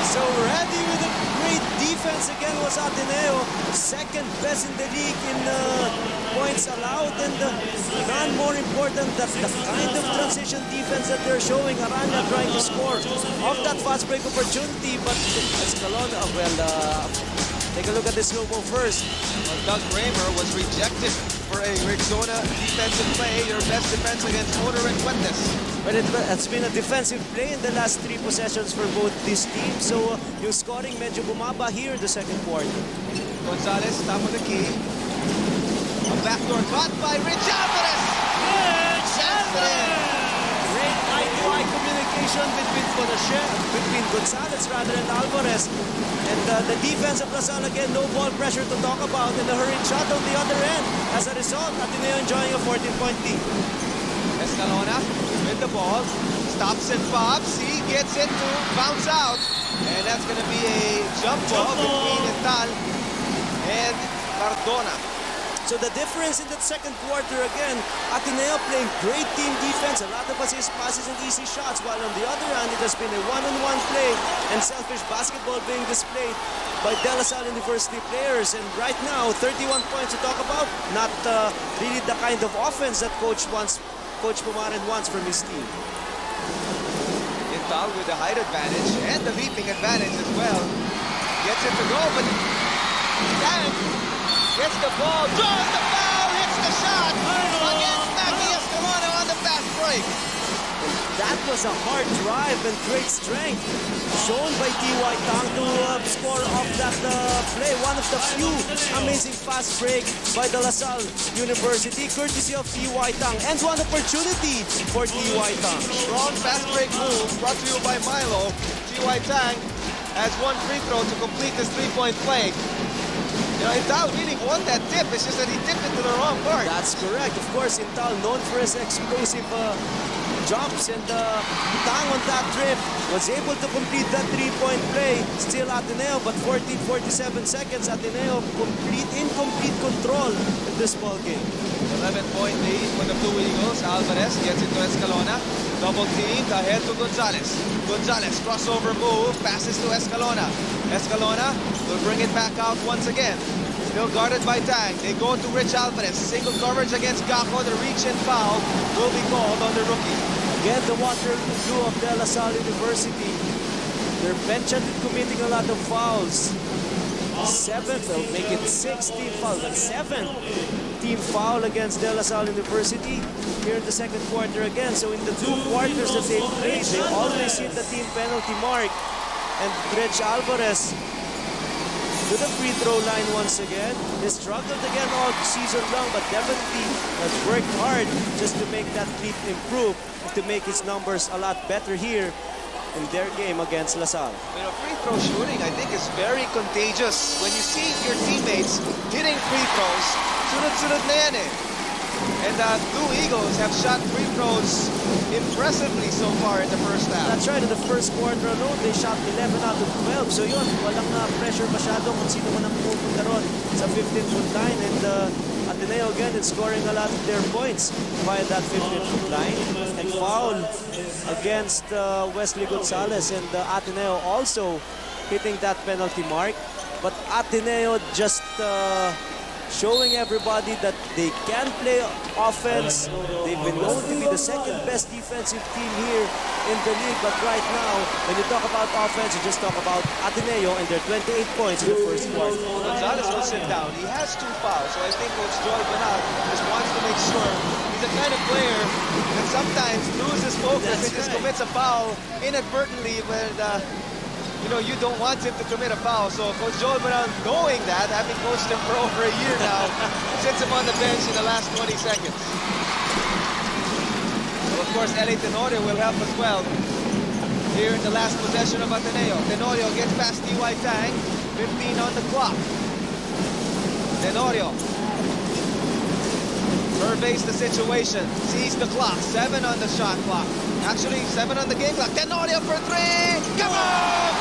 So ready with a great defense again was Ateneo. Second best in the league in points allowed, and none more important than the kind of transition defense that they're showing. Aranya trying to score off that fast break opportunity, but Escalona, take a look at this slow-mo first. Well, Doug Kramer was rejected for a Rexona defensive play. Your best defense against Honor and Fuentes. But it's been a defensive play in the last three possessions for both these teams. So yung scoring medyo bumaba here in the second quarter. Gonzalez, top of the key. A backdoor cut by Rich Alvarez. Great eye-to-eye communication between Gonzalez and Alvarez. And the defense of LaSalle again, no ball pressure to talk about, and a hurried shot on the other end. As a result, Ateneo enjoying a 14-point lead. Escalona with the ball, stops and pops. He gets it to bounce out, and that's going to be a jump ball between Intal and Cardona. So the difference in the second quarter again, Ateneo playing great team defense, a lot of assist passes and easy shots, while on the other hand, it has been a one-on-one play and selfish basketball being displayed by De La Salle University players. And right now, 31 points to talk about, not really the kind of offense that Coach Pumarin wants from his team. Intal with the height advantage and the leaping advantage as well. Gets it to go, but Tang gets the ball, draws the foul, hits the shot against Mackie Escalona on the fast break. That was a hard drive and great strength shown by T.Y. Tang to score off that play. One of the few amazing fast break by the LaSalle University, courtesy of T.Y. Tang. And one opportunity for T.Y. Tang. Strong fast break move brought to you by Milo. T.Y. Tang has one free throw to complete this three-point play. You know, Intal really won that tip. It's just that he tipped it to the wrong part. That's correct. Of course, Intal known for his explosive jumps, and Tang on that trip was able to complete that three-point play. Still Ateneo, but 14:47 seconds. Ateneo incomplete control in this ball game. 11-point lead for the Blue Eagles. Alvarez gets it to Escalona. Double teamed ahead to Gonzalez. Gonzalez crossover move, passes to Escalona. Escalona will bring it back out once again. Still guarded by Tang. They go to Rich Alvarez. Single coverage against Gacko. The reach and foul will be called on the rookie. Again, the Waterloo of De La Salle University. They're benched committing a lot of fouls. Seventh, they'll make it 16 fouls. But seventh team foul against De La Salle University here in the second quarter again. So in the two quarters that they played, they always hit the team penalty mark. And Rich Alvarez to the free throw line once again. He struggled again all season long, but definitely has worked hard just to make that lead improve, to make his numbers a lot better here in their game against LaSalle. You know, free throw shooting, I think, is very contagious. When you see your teammates hitting free throws, sunod-sunod na yan eh. And Blue Eagles have shot free throws impressively so far in the first half. That's right, in the first quarter alone, they shot 11 out of 12. So yun, walang pressure masyado kung sino man ang pupunta ron sa 15-foot line. And Ateneo again is scoring a lot of their points by that 15-foot line. And foul against Wesley Gonzalez, and Ateneo also hitting that penalty mark. But Ateneo just showing everybody that they can play offense. They've been known to be the second best defensive team here in the league. But right now, when you talk about offense, you just talk about Ateneo and their 28 points in the first quarter. Gonzalez will sit down. He has 2 fouls, so I think Coach Joel Benal just wants to make sure. He's the kind of player that sometimes loses focus and just commits a foul inadvertently when you don't want him to commit a foul. So Coach Joel Benal, knowing that, having coached him for over a year now, sits him on the bench in the last 20 seconds. So of course, Tenorio will help as well here in the last possession of Ateneo. Tenorio gets past T.Y. Tang, 15 on the clock. Tenorio surveys the situation, sees the clock, 7 on the shot clock. Actually, 7 on the game clock. Tenorio for 3! Come on!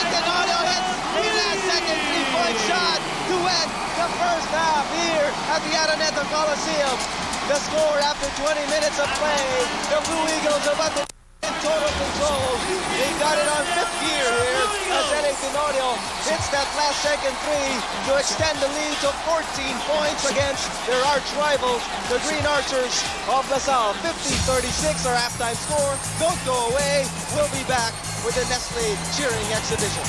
Tenorio hits the last-second 3-point shot to end the first half here at the Ateneo Coliseum. The score after 20 minutes of play, the Blue Eagles are about to in total control. They got it on 5th gear here as Tenorio hits that last-second 3 to extend the lead to 14 points against their arch-rivals, the Green Archers of LaSalle. 50-36 our halftime score. Don't go away. We'll be back with the Nestle cheering exhibition.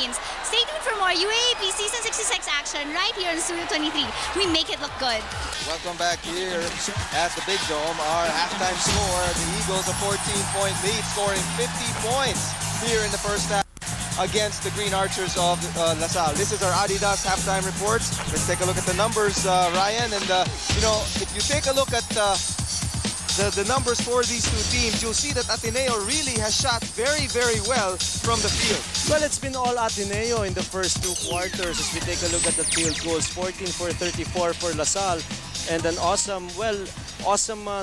Philippines. Stay tuned for more UAAP Season 66 action right here in Studio 23. We make it look good. Welcome back here at the Big Dome. Our halftime score, the Eagles a 14-point lead, scoring 50 points here in the first half against the Green Archers of La Salle. This is our Adidas halftime report. Let's take a look at the numbers, Ryan. And, you know, if you take a look at the numbers for these two teams, you'll see that Ateneo really has shot very, very well from the field. Well, it's been all Ateneo in the first two quarters. As we take a look at the field goals, 14 for 34 for La Salle. And an awesome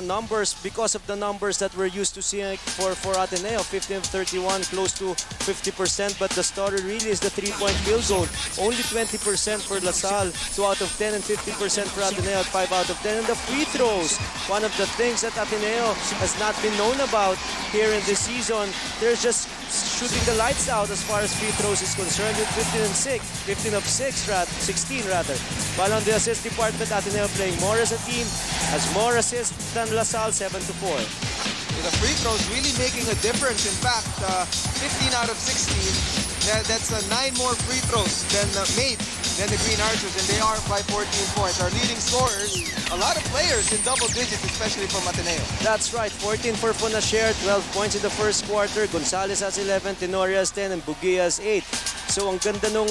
numbers because of the numbers that we're used to seeing for Ateneo. 15 of 31, close to 50%. But the story really is the three-point field goal. Only 20% for La Salle, 2 out of 10, and 50% for Ateneo at 5 out of 10. And the free throws, one of the things that Ateneo has not been known about here in this season. They're just shooting the lights out as far as free throws is concerned with 15 of 16 rather. While on the assist department, Ateneo playing more as a team, has more assists than La Salle, 7-4. The free throws really making a difference. In fact, 15 out of 16, that's 9 more free throws than made than the Green Archers, and they are by 14 points. Our leading scorers, a lot of players in double digits, especially from Ateneo. That's right, 14 for Funacier, 12 points in the first quarter. Gonzalez has 11, Tenorio has 10, and Bugia has 8. So ang ganda nung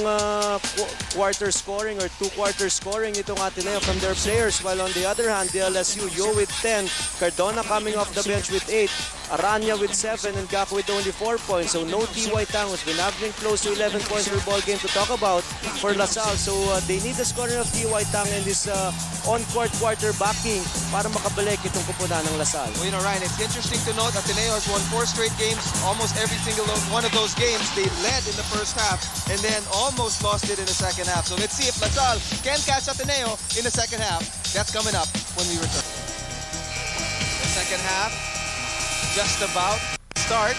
quarter scoring or two-quarter scoring itong Ateneo from their players. While on the other hand, the LSU, Yo with 10, Cardona coming off the bench with 8, Aranya with 7, and Gako with only 4 points. So no T.Y. Tang, who's been averaging close to 11 points per ball game to talk about for La Salle. So they need the scoring of T.Y. Tang and this on-court quarterbacking para makabalik itong kupunan ng La Salle. Well, you know, Ryan, it's interesting to note Ateneo has won 4 straight games. Almost every single one of those games, they led in the first half and then almost lost it in the second half. So let's see if La Salle can catch Ateneo in the second half. That's coming up when we return. The second half just about to start.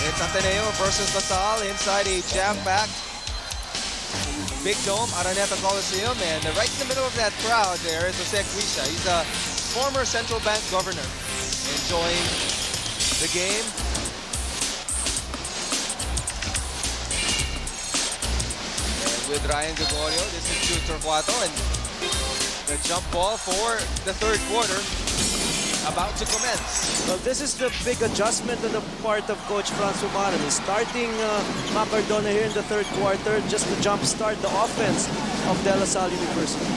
It's Ateneo versus La Salle inside a jam-packed Big Dome, Araneta Coliseum, and right in the middle of that crowd there is Jose Quisha. He's a former central bank governor enjoying the game. And with Ryan Gregorio, this is Jude Torquato, and the jump ball for the third quarter about to commence. Well, this is the big adjustment on the part of Coach Franz Umaran. He's starting Cardona here in the third quarter just to jumpstart the offense of De La Salle University.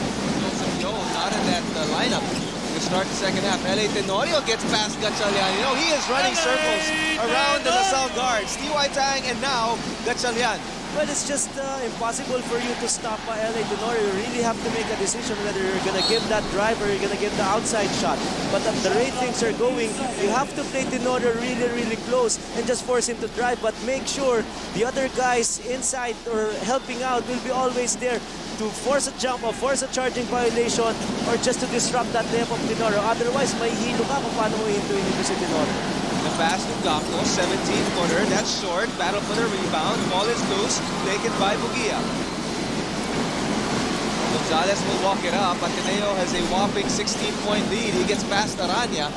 Yo, not in that lineup to start the second half. L.A. Tenorio gets past Gatchalian. You know, he is running circles around the La Salle guards. T.Y. Tang and now Gatchalian. Well, it's just impossible for you to stop L.A. Tenorio. You really have to make a decision whether you're going to give that drive or you're going to give the outside shot. But at the rate things are going, you have to play Tenorio really, really close and just force him to drive. But make sure the other guys inside or helping out will be always there to force a jump or force a charging violation or just to disrupt that layup of Tenorio. Otherwise, may hilo ka kung paano mo hintuin ito si Tenorio. The pass to Gako, 17-footer, that's short, battle for the rebound, ball is loose, taken by Bugia. Gonzalez will walk it up. Ateneo has a whopping 16-point lead. He gets past Aranya.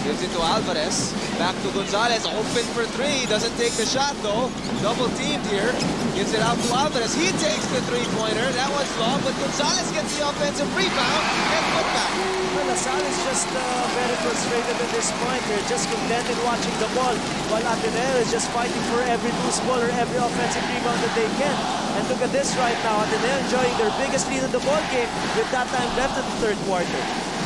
Gives it to Alvarez. Back to Gonzalez. Open for 3. Doesn't take the shot though. Double teamed here. Gives it out to Alvarez. He takes the three-pointer. That was long, but Gonzalez gets the offensive rebound and put back. Well, La Salle is just very frustrated at this point. They're just contented watching the ball, while Ateneo is just fighting for every loose ball or every offensive rebound that they can. And look at this right now. Ateneo enjoying their biggest lead in the ball game with that time left in the third quarter.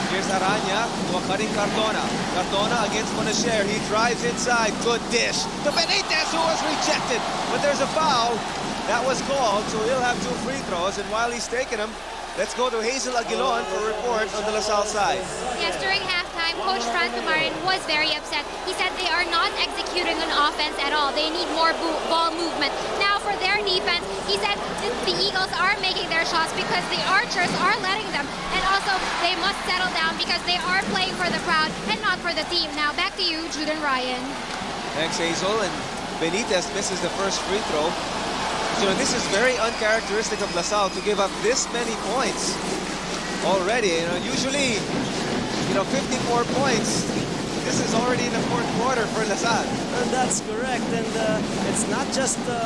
Here's Aranya to a cutting Cardona. Cardona against Funacier. He drives inside. Good dish to Benitez, who was rejected. But there's a foul. That was called, so he'll have 2 free throws. And while he's taking them, let's go to Hazel Aguilon for a report on the La Salle side. Yes, during halftime, Coach Franz Umaran was very upset. He said they are not executing on offense at all. They need more ball movement. Now for their defense, he said the Eagles are making their shots because the Archers are letting them. And also, they must settle down because they are playing for the crowd and not for the team. Now back to you, Jude and Ryan. Thanks, Hazel. And Benitez misses the first free throw. So this is very uncharacteristic of La Salle to give up this many points already. You know, usually, 54 points this is already in the fourth quarter for LaSalle. And that's correct. And it's not just the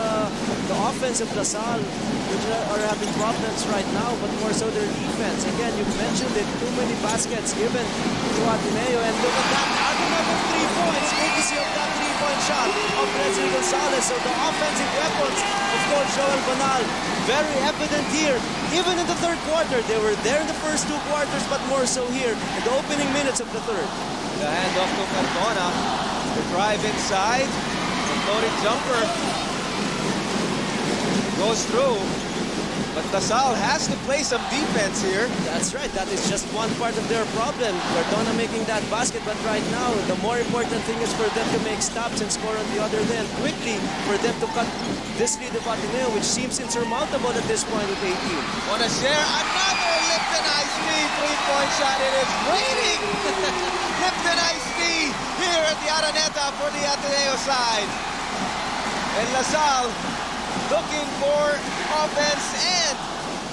offense of LaSalle which are having problems right now, but more so their defense. Again, you mentioned it, too many baskets given to Ateneo. And look at that, another 3 points, courtesy of that 3-point shot of Leslie Gonzalez. So the offensive weapons of Coach Joel Banal, very evident here. Even in the third quarter, they were there in the first 2 quarters, but more so here in the opening minutes of the third. The handoff to Cardona. The drive inside. The floating jumper goes through. But LaSalle has to play some defense here. That's right. That is just one part of their problem. Cardona making that basket, but right now, the more important thing is for them to make stops and score on the other end quickly, for them to cut this lead of Ateneo, which seems insurmountable at this point with 18. Want to share another Lipton Ice Tea 3-point shot. It is raining. Lipton Ice Tea here at the Araneta for the Ateneo side. And LaSalle looking for offense and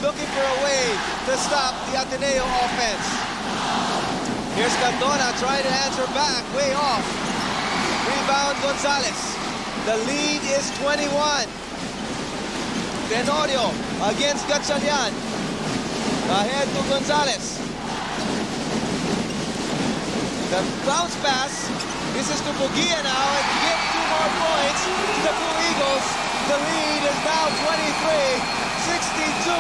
looking for a way to stop the Ateneo offense. Here's Cardona trying to answer back, way off. Rebound Gonzalez. The lead is 21. Tenorio against Gatchalian. Ahead to Gonzalez. The bounce pass. This is to Bugia now, and to get 2 more points to the Blue Eagles. The lead is now 23, 62-39.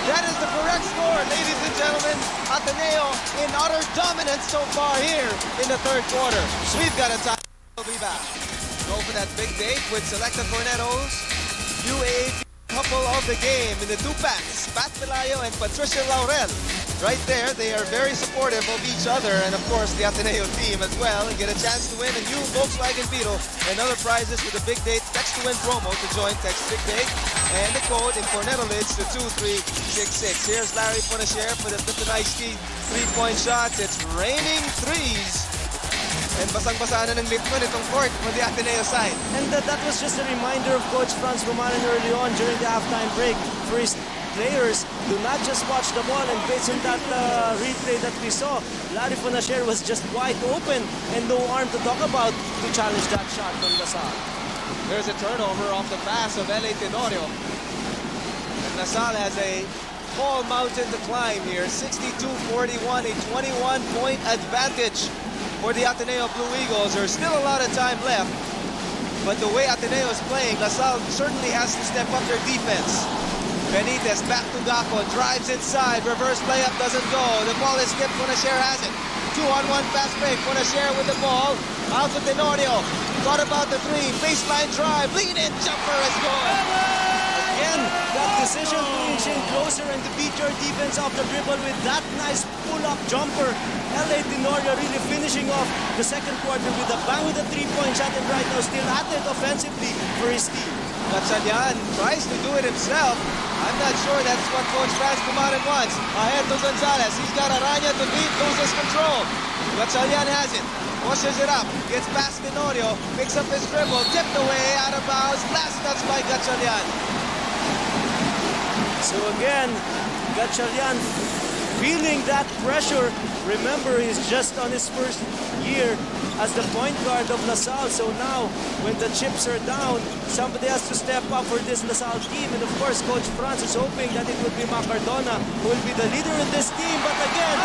That is the correct score, ladies and gentlemen. Ateneo in utter dominance so far here in the third quarter. We've got a time. We'll be back. Go for that big date with Selecta Cornetto's UAAP couple of the game in the 2-packs. Pat Pelayo and Patricia Laurel. Right there, they are very supportive of each other, and of course the Ateneo team as well, and get a chance to win a new Volkswagen Beetle and other prizes with the Big Date Text to Win promo. To join, text Big Date and the code in Cornetto Lids to 2366. Here's Larry Punisher for the Lipton Ice Tea 3-point shots. It's raining threes. And basang-basa na ng Lipton itong court on the Ateneo side. And that was just a reminder of Coach Franz Romanen early on during the halftime break for his players. Do not just watch the ball, and based on that replay that we saw, Larry Punisher was just wide open and no arm to talk about to challenge that shot from LaSalle. There's a turnover off the pass of L.A. Tenorio. And LaSalle has a whole mountain to climb here. 62-41, a 21-point advantage for the Ateneo Blue Eagles. There's still a lot of time left, but the way Ateneo is playing, LaSalle certainly has to step up their defense. Benitez back to Gacco, drives inside, reverse layup doesn't go. The ball is tipped, Punisher has it. 2-on-1 fast break, Punisher with the ball. Out to Tenorio, thought about the 3, baseline drive, lean in, jumper is good. Again, that decision to inch in closer and to beat your defense off the dribble with that nice pull-up jumper. L.A. Tenorio really finishing off the second quarter with a bang with a 3-point shot, and right now still at it offensively for his team. Gatchalian tries to do it himself. I'm not sure that's what Coach Franz Romanen wants. Ahead to Gonzalez. He's got Aranya to beat, loses control. Gatchalian has it. Pushes it up. Gets past Tenorio. Picks up his dribble. Tipped away, out of bounds. Last touch by Gatchalian. So again, Gatchalian feeling that pressure. Remember, he's just on his first year as the point guard of LaSalle. So now, when the chips are down, somebody has to step up for this LaSalle team. And of course, Coach Franz is hoping that it will be Cardona who will be the leader in this team. But again,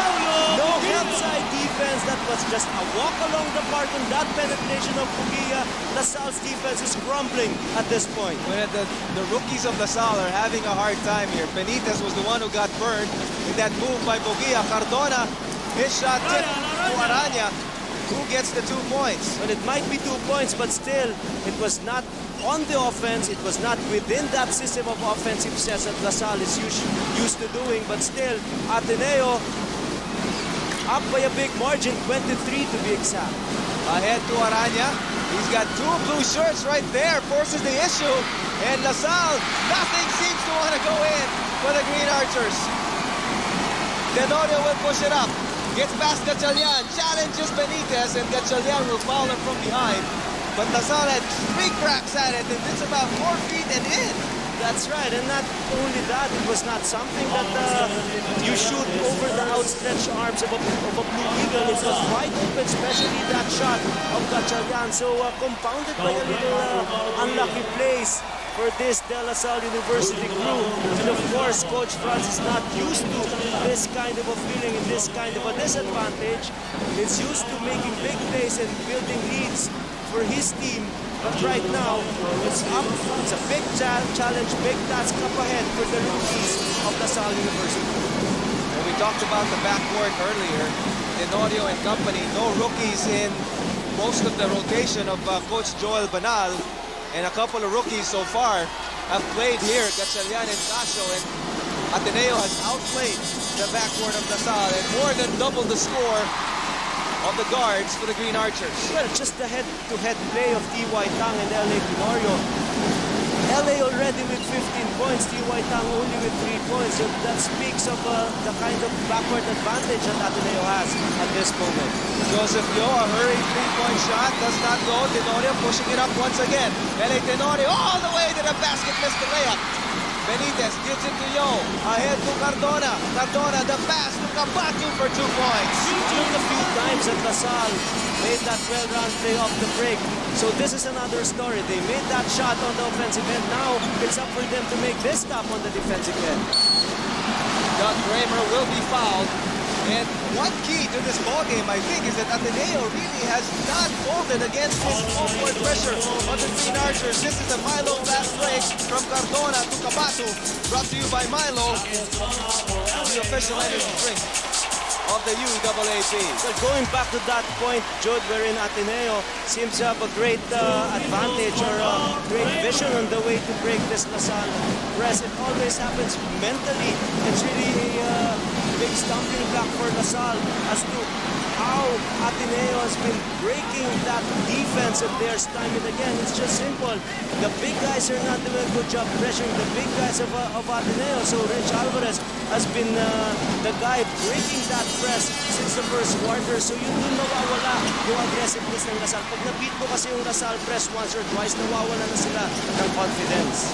no help side defense. That was just a walk along the park on that penetration of Bugia. LaSalle's defense is crumbling at this point. When the rookies of LaSalle are having a hard time here. Benitez was the one who got burned in that move by Bugia. Cardona, his shot tipped to Aranya, who gets the 2 points. Well, it might be 2 points, but still, it was not on the offense. It was not within that system of offensive sets that LaSalle is used to doing. But still, Ateneo up by a big margin, 23 to be exact. Ahead to Aranya. He's got 2 blue shirts right there, forces the issue. And LaSalle, nothing seems to want to go in for the Green Archers. Tenorio will push it up. Gets past Gatchalian, challenges Benitez, and Gatchalian will foul him from behind. But LaSalle had 3 cracks at it, and it's about 4 feet and in. That's right, and not only that, it was not something that you shoot over the outstretched arms of a Blue Eagle. It was wide open, especially that shot of Gatchalian. So compounded by a little unlucky plays for this De La Salle University crew. And of course, Coach Franz is not used to this kind of a feeling and this kind of a disadvantage. He's used to making big plays and building leads for his team. But right now, it's up. It's a big challenge, big task up ahead for the rookies of La Salle University. Well, we talked about the backcourt earlier. Tenorio and company, no rookies in most of the rotation of Coach Joel Banal. And a couple of rookies so far have played here, Gatchalian and Casio, and Ateneo has outplayed the backcourt of La Salle and more than doubled the score of the guards for the Green Archers. Well, just the head-to-head play of T.Y. Tang and L.A. Tenorio. L.A. already with 15 points, T.Y. Tang only with 3 points. So that speaks of the kind of backcourt advantage that Ateneo has at this moment. Joseph Yo, a hurried three-point shot, does not go. Tenorio pushing it up once again. L.A. Tenorio all the way to the basket, missed the layup. Benitez gives it to Yo, ahead to Cardona. Cardona, the pass to Kabatu for 2 points. Look a few times at La Salle made that well-run play off the break. So this is another story. They made that shot on the offensive end. Now it's up for them to make this stop on the defensive end. Doug Kramer will be fouled. And one key to this ballgame, I think, is that Ateneo really has not folded against this full-court pressure on the Green Archers. This is a Milo fast break from Cardona to Kabatu, brought to you by Milo, the official energy drink of the UAAP. So going back to that point, Jude, wherein Ateneo seems to have a great advantage or a great vision on the way to break this La Salle press. It always happens mentally. It's really a big stumbling block for La Salle as to how Ateneo has been breaking that defense of theirs time and again. It's just simple. The big guys are not doing a good job pressuring the big guys of Ateneo. So Rich Alvarez has been the guy breaking that press since the first quarter. So yun yung nawawala yung aggressiveness ng La Salle. Pag na-beat mo kasi yung La Salle press once or twice, nawawala na sila ng confidence.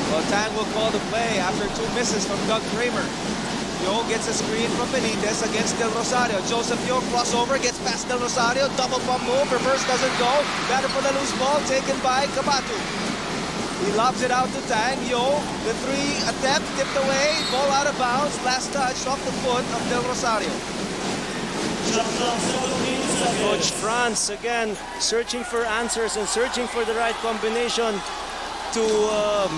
Well, Tang will call the play after 2 misses from Doug Kramer. Yo gets a screen from Benitez against Del Rosario. Joseph Yo crossover, gets past Del Rosario. Double pump move, reverse doesn't go. Batter for the loose ball, taken by Kabatu. He lobs it out to Tang. Yo, the 3 attempt, tipped away. Ball out of bounds. Last touch off the foot of Del Rosario. Coach Franz, again, searching for answers and searching for the right combination to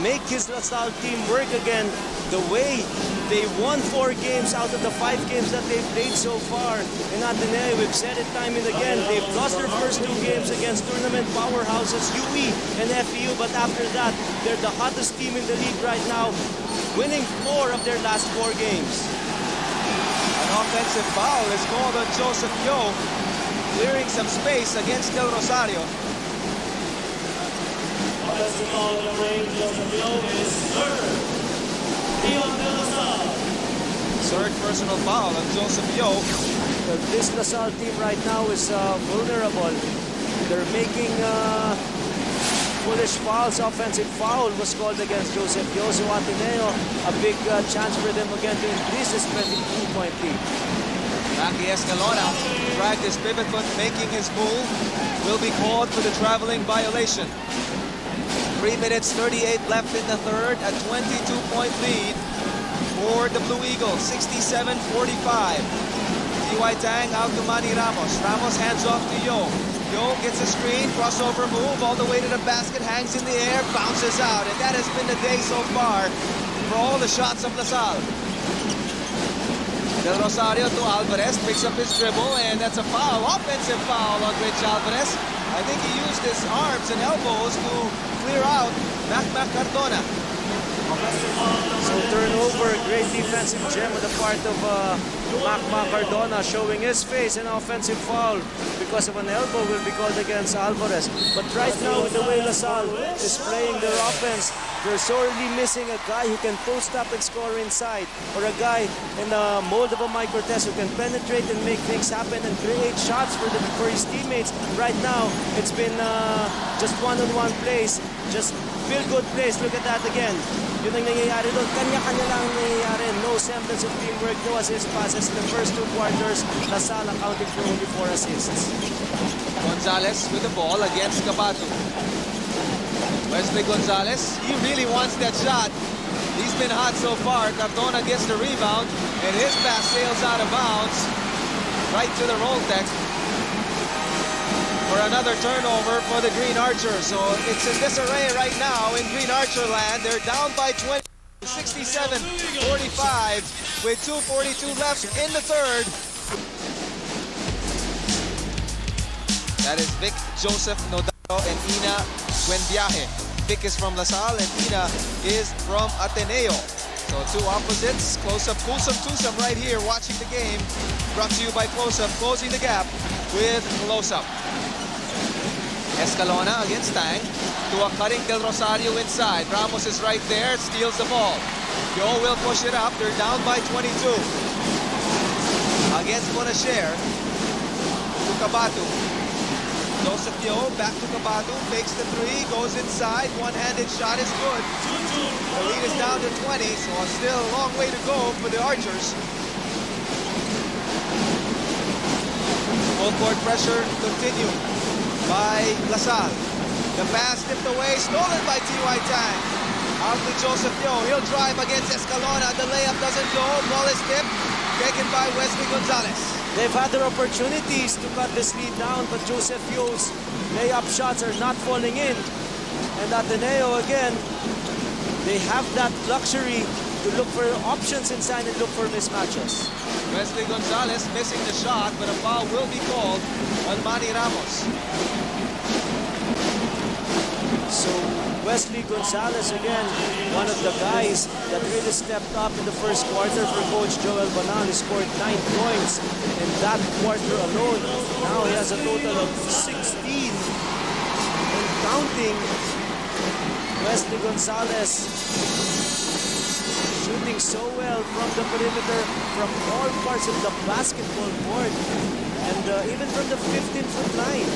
make his La Salle team work again the way they won 4 games out of the 5 games that they've played so far. In Ateneo, we've said it time and again, they've lost their first 2 games against tournament powerhouses UE and FEU, but after that, they're the hottest team in the league right now, winning 4 of their last 4 games. An offensive foul is called on Joseph Yo, clearing some space against Del Rosario. Offensive foul in the ring, Joseph Yo is third. Third personal foul on Joseph Yo. Well, this La Salle team right now is vulnerable. They're making foolish fouls. Offensive foul was called against Joseph Yo. So Ateneo, a big chance for them again to increase this 22-point lead. Maki Escalona dragged his pivot foot, making his move. Will be called for the traveling violation. 3 minutes 38 left in the third, a 22-point lead for the Blue Eagles, 67-45. T.Y. Tang out to Manny Ramos. Ramos hands off to Yo. Yo gets a screen, crossover move all the way to the basket, hangs in the air, bounces out. And that has been the day so far for all the shots of La Salle. Del Rosario to Alvarez, picks up his dribble, and that's a foul, offensive foul on Rich Alvarez. I think he used his arms and elbows to clear out Mac Cardona. So turnover, great defensive gem on the part of Mac Cardona, showing his face. An offensive foul because of an elbow will be called against Alvarez. But right now, with the way La Salle is playing their offense, they're sorely missing a guy who can post up and score inside, or a guy in the mold of a Mike Cortez who can penetrate and make things happen and create shots for his teammates. Right now, it's been just one-on-one plays, just feel-good plays. Look at that again. Yun ang nangyayari doon. Kanya-kanya lang ang nangyayari. No semblance of teamwork, no assist passes in the first 2 quarters. Salle accounting for only 4 assists. Gonzalez with the ball against Cabatu. Wesley Gonzalez, he really wants that shot. He's been hot so far. Cardona gets the rebound, and his pass sails out of bounds right to the roll tech for another turnover for the Green Archers. So it's in disarray right now in Green Archer land. They're down by 20, 67-45 with 2:42 left in the third. That is Vic, Joseph Nodaro, and Ina Buenviaje. Vic is from La Salle and Ina is from Ateneo. So 2 opposites. Close-up, twosome right here watching the game. Brought to you by Close-up, closing the gap with Close-up. Escalona against Tang. To a cutting Del Rosario inside. Ramos is right there, steals the ball. Yo will push it up. They're down by 22. Against Bonacher. To Cabatu. Joseph Yo back to Cabatu, fakes the 3, goes inside, one-handed shot is good. The lead is down to 20, so still a long way to go for the Archers. Full court pressure continued by La Salle. The pass tipped away, stolen by T.Y. Tang. Out to Joseph Yo, he'll drive against Escalona, the layup doesn't go, ball is tipped, taken by Wesley Gonzalez. They've had their opportunities to cut this lead down, but Joseph Yo's layup shots are not falling in. And Ateneo, again, they have that luxury to look for options inside and look for mismatches. Wesley Gonzalez missing the shot, but a foul will be called on Manny Ramos. So Wesley Gonzalez, again, one of the guys that really stepped up in the first quarter for Coach Joel Banan. He scored 9 points in that quarter alone. Now he has a total of 16 and counting. Wesley Gonzalez shooting so well from the perimeter, from all parts of the basketball court, and even from the 15-foot line.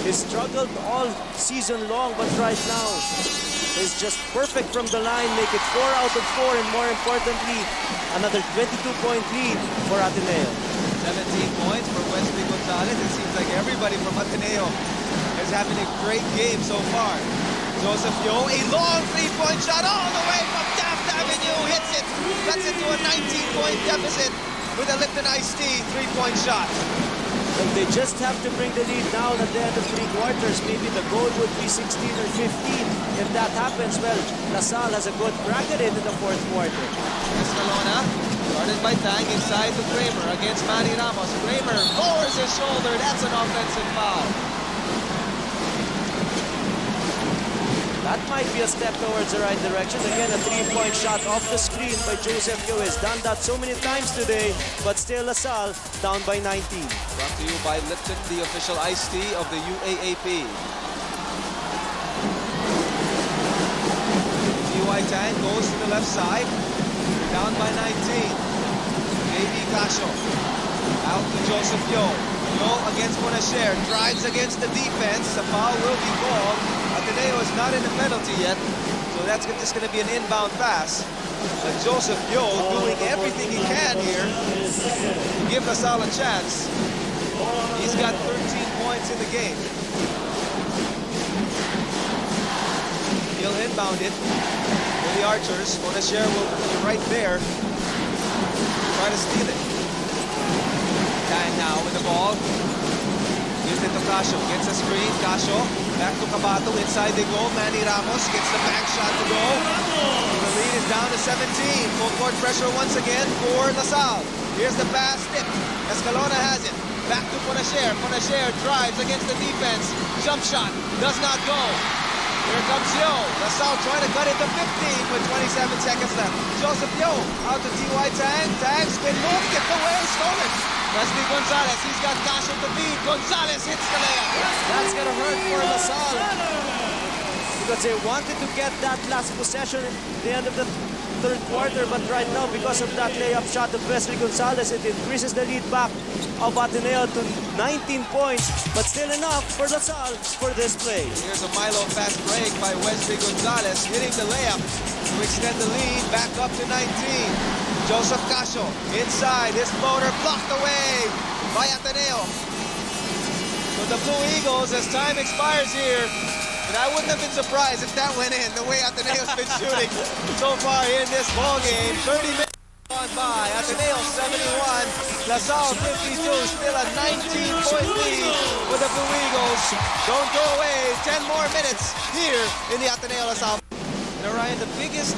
He struggled all season long, but right now is just perfect from the line, make it 4 out of 4, and more importantly, another 22-point lead for Ateneo. 17 points for Wesley Gonzalez. It seems like everybody from Ateneo is having a great game so far. Joseph Yo, a long 3-point shot all the way from Taft Avenue, hits it, cuts it to a 19-point deficit with a Lipton Iced Tea 3-point shot. Well, they just have to bring the lead down at the end of 3 quarters. Maybe the goal would be 16 or 15. If that happens, well, La Salle has a good crack at it in the 4th quarter. Escalona, started by Tang inside to Kramer against Manny Ramos. Kramer lowers his shoulder. That's an offensive foul. That might be a step towards the right direction. Again, a 3-point shot off the screen by Joseph Yo. Has done that so many times today, but still La Salle down by 19. Brought to you by Lipton, the official iced tea of the UAAP. T.Y. Tang goes to the left side, down by 19. J.B. Casio out to Joseph Yo. Yo against Bonacher, drives against the defense. The foul will be called. Ateneo is not in the penalty yet, so that's just going to be an inbound pass. But Joseph Yo doing everything he can here to give La Salle a chance. He's got 13 points in the game. He'll inbound it for the Archers. Bonacher will be right there, try to steal it. Tang now with the ball. Gives it to Casio, gets a screen. Casio back to Cabatu, inside they go. Manny Ramos gets the back shot to go. The lead is down to 17. Full court pressure once again for La Salle. Here's the pass, tip. Escalona has it. Back to Bonacher. Bonacher drives against the defense. Jump shot does not go. Here comes Yo. La Salle trying to cut it to 15 with 27 seconds left. Joseph Yo out to T.Y. Tang. Tang spin move, tipped away, stolen. Wesley Gonzalez, he's got Casio to beat. Gonzalez hits the layup. That's going to hurt for La Salle, because they wanted to get that last possession at the end of the third quarter, but right now, because of that layup shot of Wesley Gonzalez, it increases the lead back of Ateneo to 19 points, but still enough for LaSalle for this play. Here's a Milo fast break by Wesley Gonzalez, hitting the layup to extend the lead back up to 19. Joseph Casio inside, his floater blocked away by Ateneo. So the Blue Eagles, as time expires here, and I wouldn't have been surprised if that went in, the way Ateneo's been shooting so far in this ball game. 30 minutes gone by. Ateneo 71, LaSalle 52, still a 19-point lead for the Blue Eagles. Don't go away. 10 more minutes here in the Ateneo LaSalle. And Orion, the biggest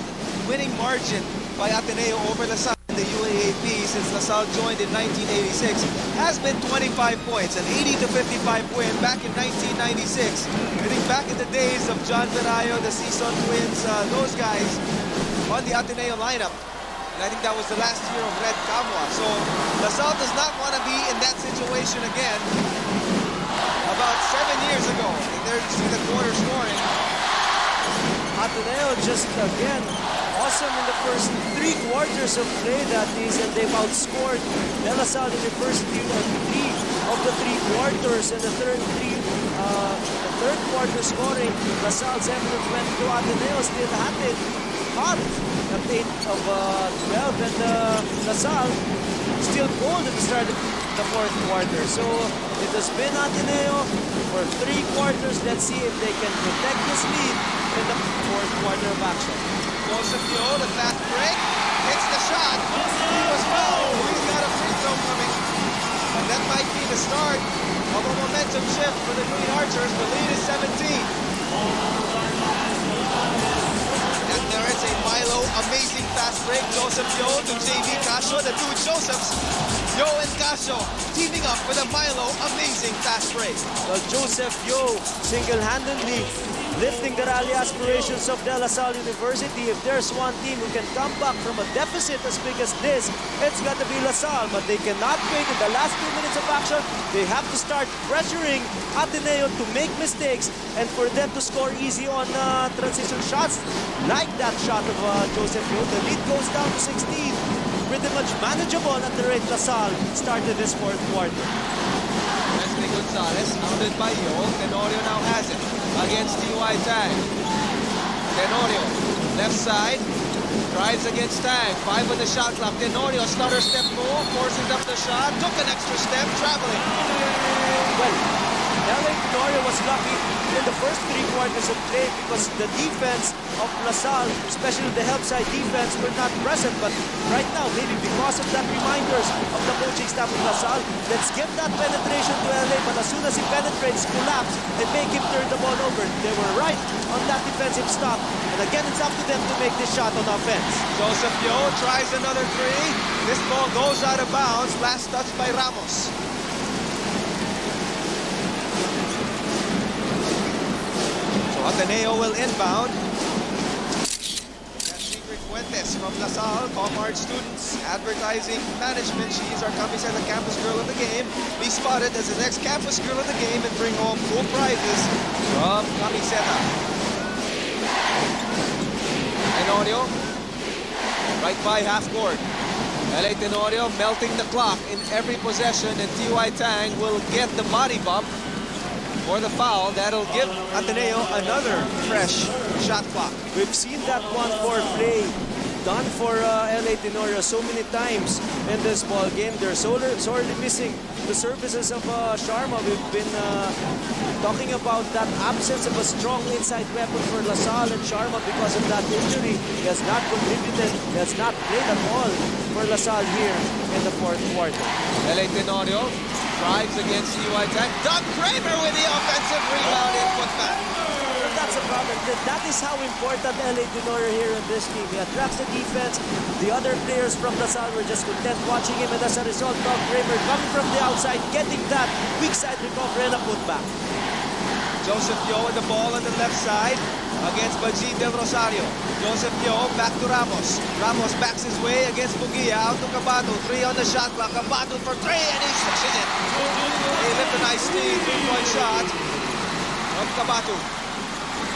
winning margin by Ateneo over LaSalle in the UAAP since LaSalle joined in 1986 has been 25 points, an 80-55 win back in 1996. I think back in the days of John Verayo, the Season Twins, those guys on the Ateneo lineup. And I think that was the last year of Red Camwa. So LaSalle does not want to be in that situation again. About 7 years ago, and there you see the quarter scoring. Ateneo just again awesome in the first 3 quarters of play, that is, and they've outscored De La Salle University on 3 of the 3 quarters. In the third quarter scoring, La Salle 7 of 22. Ateneo still had it hot at 8 of 12, and La Salle still cold at the start of the 4th quarter. So it has been Ateneo for 3 quarters. Let's see if they can protect this lead in the 4th quarter of action. Joseph Yo, the fast break, hits the shot. He was fouled. He's got a free throw coming. And that might be the start of a momentum shift for the Green Archers. The lead is 17. And there is a Milo amazing fast break. Joseph Yo to JV Casio, the 2 Josephs. Yo and Casio teaming up with a Milo amazing fast break. Well, Joseph Yo single-handedly lifting the rally aspirations of De La Salle University. If there's one team who can come back from a deficit as big as this, it's got to be La Salle. But they cannot wait in the last 2 minutes of action. They have to start pressuring Ateneo to make mistakes and for them to score easy on transition shots. Like that shot of Joseph Yo. The lead goes down to 16. Pretty much manageable at the rate La Salle started this 4th quarter. Wesley Gonzalez, outed by Yo. Tenorio now has it against T.Y. Tang. Tenorio, left side, drives against Tang. 5 on the shot clock. Tenorio, stutter step move, forces up the shot, took an extra step, traveling. Well, LA Tenorio was lucky in the first 3 quarters of play because the defense of La Salle, especially the help side defense, were not present. But right now, maybe because of that reminders of the coaching staff of La Salle, let's give that penetration to LA. But as soon as he penetrates, collapse, and make him turn the ball over. They were right on that defensive stop. And again, it's up to them to make this shot on offense. Joseph Yo tries another 3. This ball goes out of bounds. Last touch by Ramos. Ateneo will inbound. That's Ingrid Fuentes from La Salle, Comart Students Advertising Management. She's our Camiseta Campus Girl of the Game. Be spotted as the next Campus Girl of the Game and bring home cool prizes from Camiseta. Tenorio, right by half court. LA Tenorio melting the clock in every possession, and T.Y. Tang will get the body bump for the foul. That'll give Ateneo another fresh shot clock. We've seen that 1-4 play done for LA Tenorio so many times in this ball game. They're sorely missing the services of Sharma. We've been talking about that absence of a strong inside weapon for La Salle, and Sharma, because of that injury, he has not contributed, he has not played at all for La Salle here in the 4th quarter. LA Tenorio drives against T.Y. Tang. Doug Kramer with the offensive rebound in putback. But that's a problem. That is how important LA Tenorio here in this team. He attracts the defense. The other players from La Salle were just content watching him, and as a result, Doug Kramer coming from the outside, getting that weak side recovery and a putback. Joseph Yo with the ball on the left side against Bajid Del Rosario. Joseph Yo back to Ramos. Ramos backs his way against Bugia. Out to Cabato. 3 on the shot clock. Cabato for 3, and he swishes it. He left a nice lead. 3-point shot from Cabato.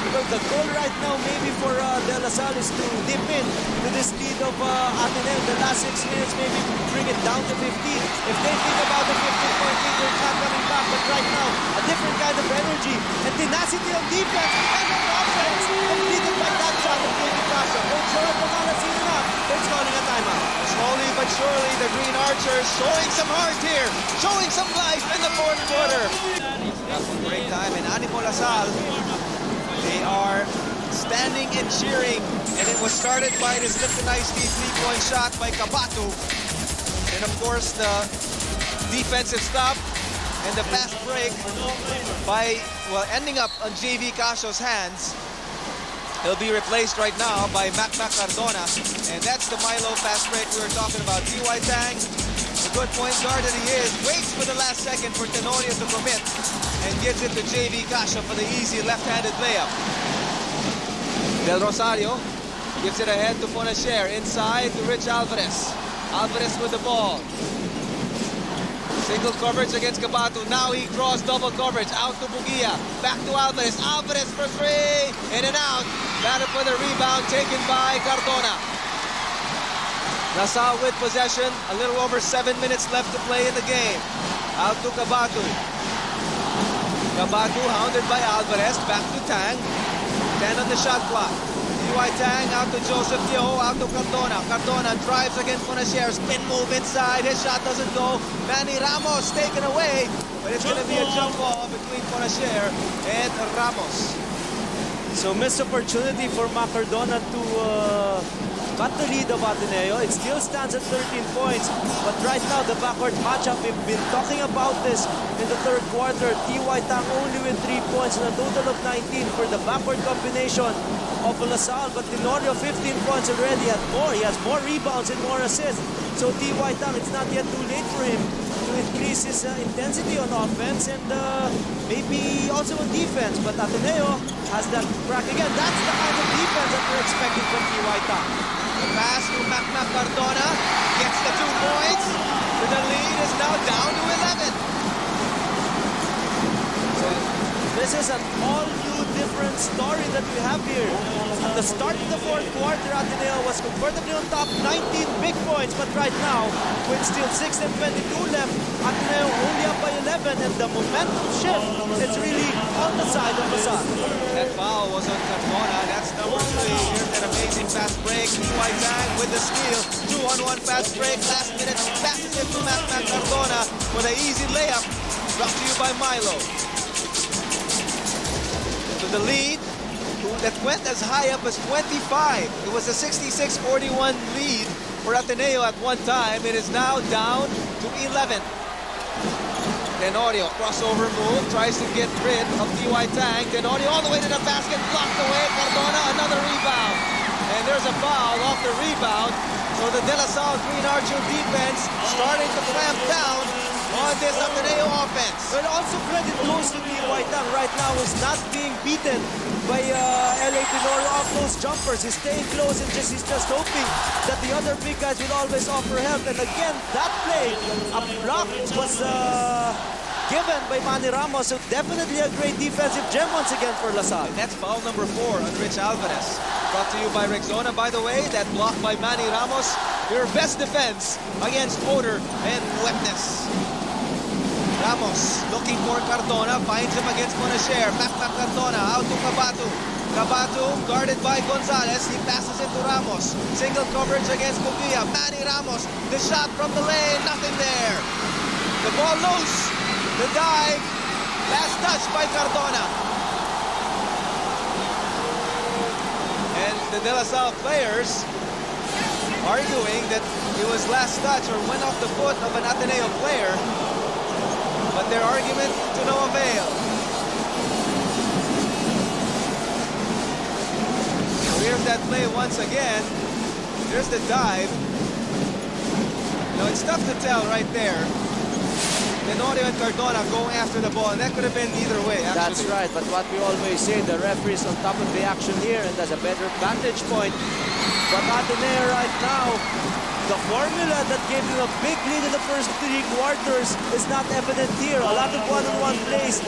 Well, the goal right now maybe for De La Salle is to dip in to this lead of Ateneo in the last 6 minutes, maybe bring it down to 15. If they think about the 15-point lead, they're not coming back. But right now, a different kind of energy and tenacity on defense and on offense. Completed by that shot of David Casio. Coach Joel Pangalasin enough. They're calling a timeout. Slowly but surely, the Green Archers showing some heart here, showing some life in the fourth quarter. That's a great time, and Animo Lasal, they are standing and cheering, and it was started by this Liptonized three-point shot by Kabatu. And of course, the defensive stop and the fast break by, well, ending up on JV Casio's hands. He'll be replaced right now by Mac Cardona, and that's the Milo fast break we were talking about. T.Y. Tang, the good point guard that he is, waits for the last second for Tenorio to commit and gives it to JV Casio for the easy left-handed layup. Del Rosario gives it ahead to Fonacier, inside to Rich Alvarez. Alvarez with the ball. Single coverage against Kabatu. Now he draws double coverage. Out to Bugia. Back to Alvarez. Alvarez for three. In and out. Battle for the rebound taken by Cardona. Nassau with possession. A little over 7 minutes left to play in the game. Out to Kabatu. Kabatu hounded by Alvarez. Back to Tang. 10 on the shot clock. T.Y. Tang out to Joseph Teo, out to Cardona. Cardona drives against Fonacier. Spin move inside. His shot doesn't go. Manny Ramos taken away. But it's going to be a jump ball between Fonacier and Ramos. So missed opportunity for Mac Cardona to cut the lead of Ateneo. It still stands at 13 points. But right now, the backcourt matchup, we've been talking about this in the third quarter. T.Y. Tang only with 3 points and a total of 19 for the backcourt combination of LaSalle. But Tenorio, 15 points already. He has more rebounds and more assists. So T.Y. Tang, it's not yet too late for him to increase his intensity on offense and maybe also on defense. But Ateneo has that crack again. That's the kind of defense that we're expecting from T.Y. Tang. The pass to Mac Cardona gets the 2 points. The lead is now down to 11. So this is an all-new different story that we have here. At the start of the fourth quarter, Ateneo was comfortably on top, 19 big points. But right now, with still 6 and 22 left, Ateneo only up by 11. And the momentum shift is really on the side of LaSalle. That foul was on Cardona. That's number 3. Here's that amazing fast break. T.Y. Tang with the steal. 2-on-1 fast break. Last minute passes it to Mac Cardona for the easy layup. Brought to you by Milo. To the lead that went as high up as 25. It was a 66-41 lead for Ateneo at one time. It is now down to 11. Tenorio, crossover move, tries to get rid of T.Y. Tang. Tenorio all the way to the basket, blocked away. Cardona, another rebound. And there's a foul off the rebound. So the De La Salle Green Archer defense starting to clamp down on this Ateneo offense. But also credit goes to T.Y. Tang right now is not being beaten by LA Tenorio off those jumpers. He's staying close and he's just hoping that the other big guys will always offer help. And again, that play, a block was given by Manny Ramos. So definitely a great defensive gem once again for LaSalle. And that's foul number 4 on Rich Alvarez. Brought to you by Rexona. By the way, that block by Manny Ramos, your best defense against odor and wetness. Ramos looking for Cardona, finds him against Fonacier. Mac Cardona out to Kabatu. Kabatu guarded by Gonzalez. He passes it to Ramos. Single coverage against Bugia. Manny Ramos. The shot from the lane. Nothing there. The ball loose. The dive. Last touch by Cardona. And the De La Salle players arguing that it was last touch or went off the foot of an Ateneo player. But their argument to no avail. So here's that play once again. There's the dive. Now it's tough to tell right there. Tenorio and Cardona going after the ball, and that could have been either way, actually. That's right, but what we always say, the referee is on top of the action here and has a better vantage point. But Ateneo right now, The formula that gave them a big lead in the first 3 quarters is not evident here. A lot of one-on-one plays.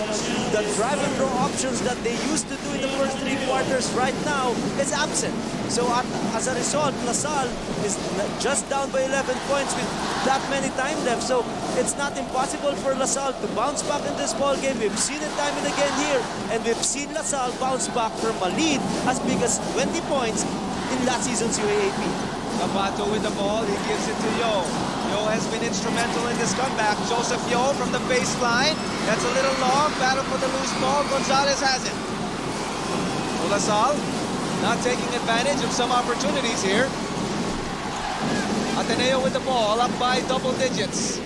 The drive and draw options that they used to do in the first 3 quarters right now is absent. So as a result, LaSalle is just down by 11 points with that many time left. So it's not impossible for LaSalle to bounce back in this ball game. We've seen it time and again here, and we've seen LaSalle bounce back from a lead as big as 20 points in last season's UAAP. Abato with the ball, he gives it to Yo. Yo has been instrumental in this comeback. Joseph Yo from the baseline. That's a little long. Battle for the loose ball. Gonzalez has it. LaSalle not taking advantage of some opportunities here. Ateneo with the ball, up by double digits.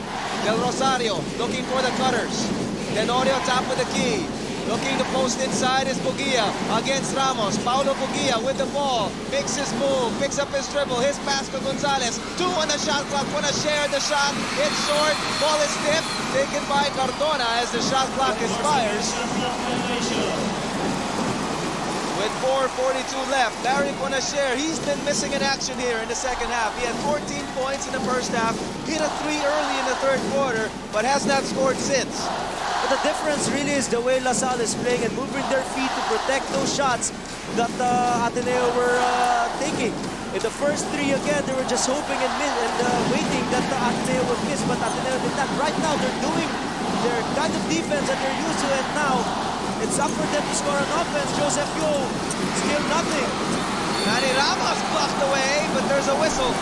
Del Rosario looking for the cutters. Tenorio top with the key. Looking to post inside is Bugia against Ramos. Paulo Bugia with the ball. Makes his move. Picks up his dribble. His pass to Gonzalez. 2 on the shot clock. Wanna share the shot. It's short. Ball is tipped. Taken by Cardona as the shot clock expires. With 4:42 left, Larry Bonasher, he's been missing in action here in the second half. He had 14 points in the first half. Hit a 3 early in the third quarter, but has not scored since. But the difference really is the way LaSalle is playing and moving their feet to protect those shots that Ateneo were taking. In the first 3, again, they were just hoping and waiting that Ateneo would miss, but Ateneo did not. Right now, they're doing their kind of defense that they're used to, and now it's up for them to score an offense. Joseph Yo, still nothing. Manny Ramos blocked away, but there's a whistle.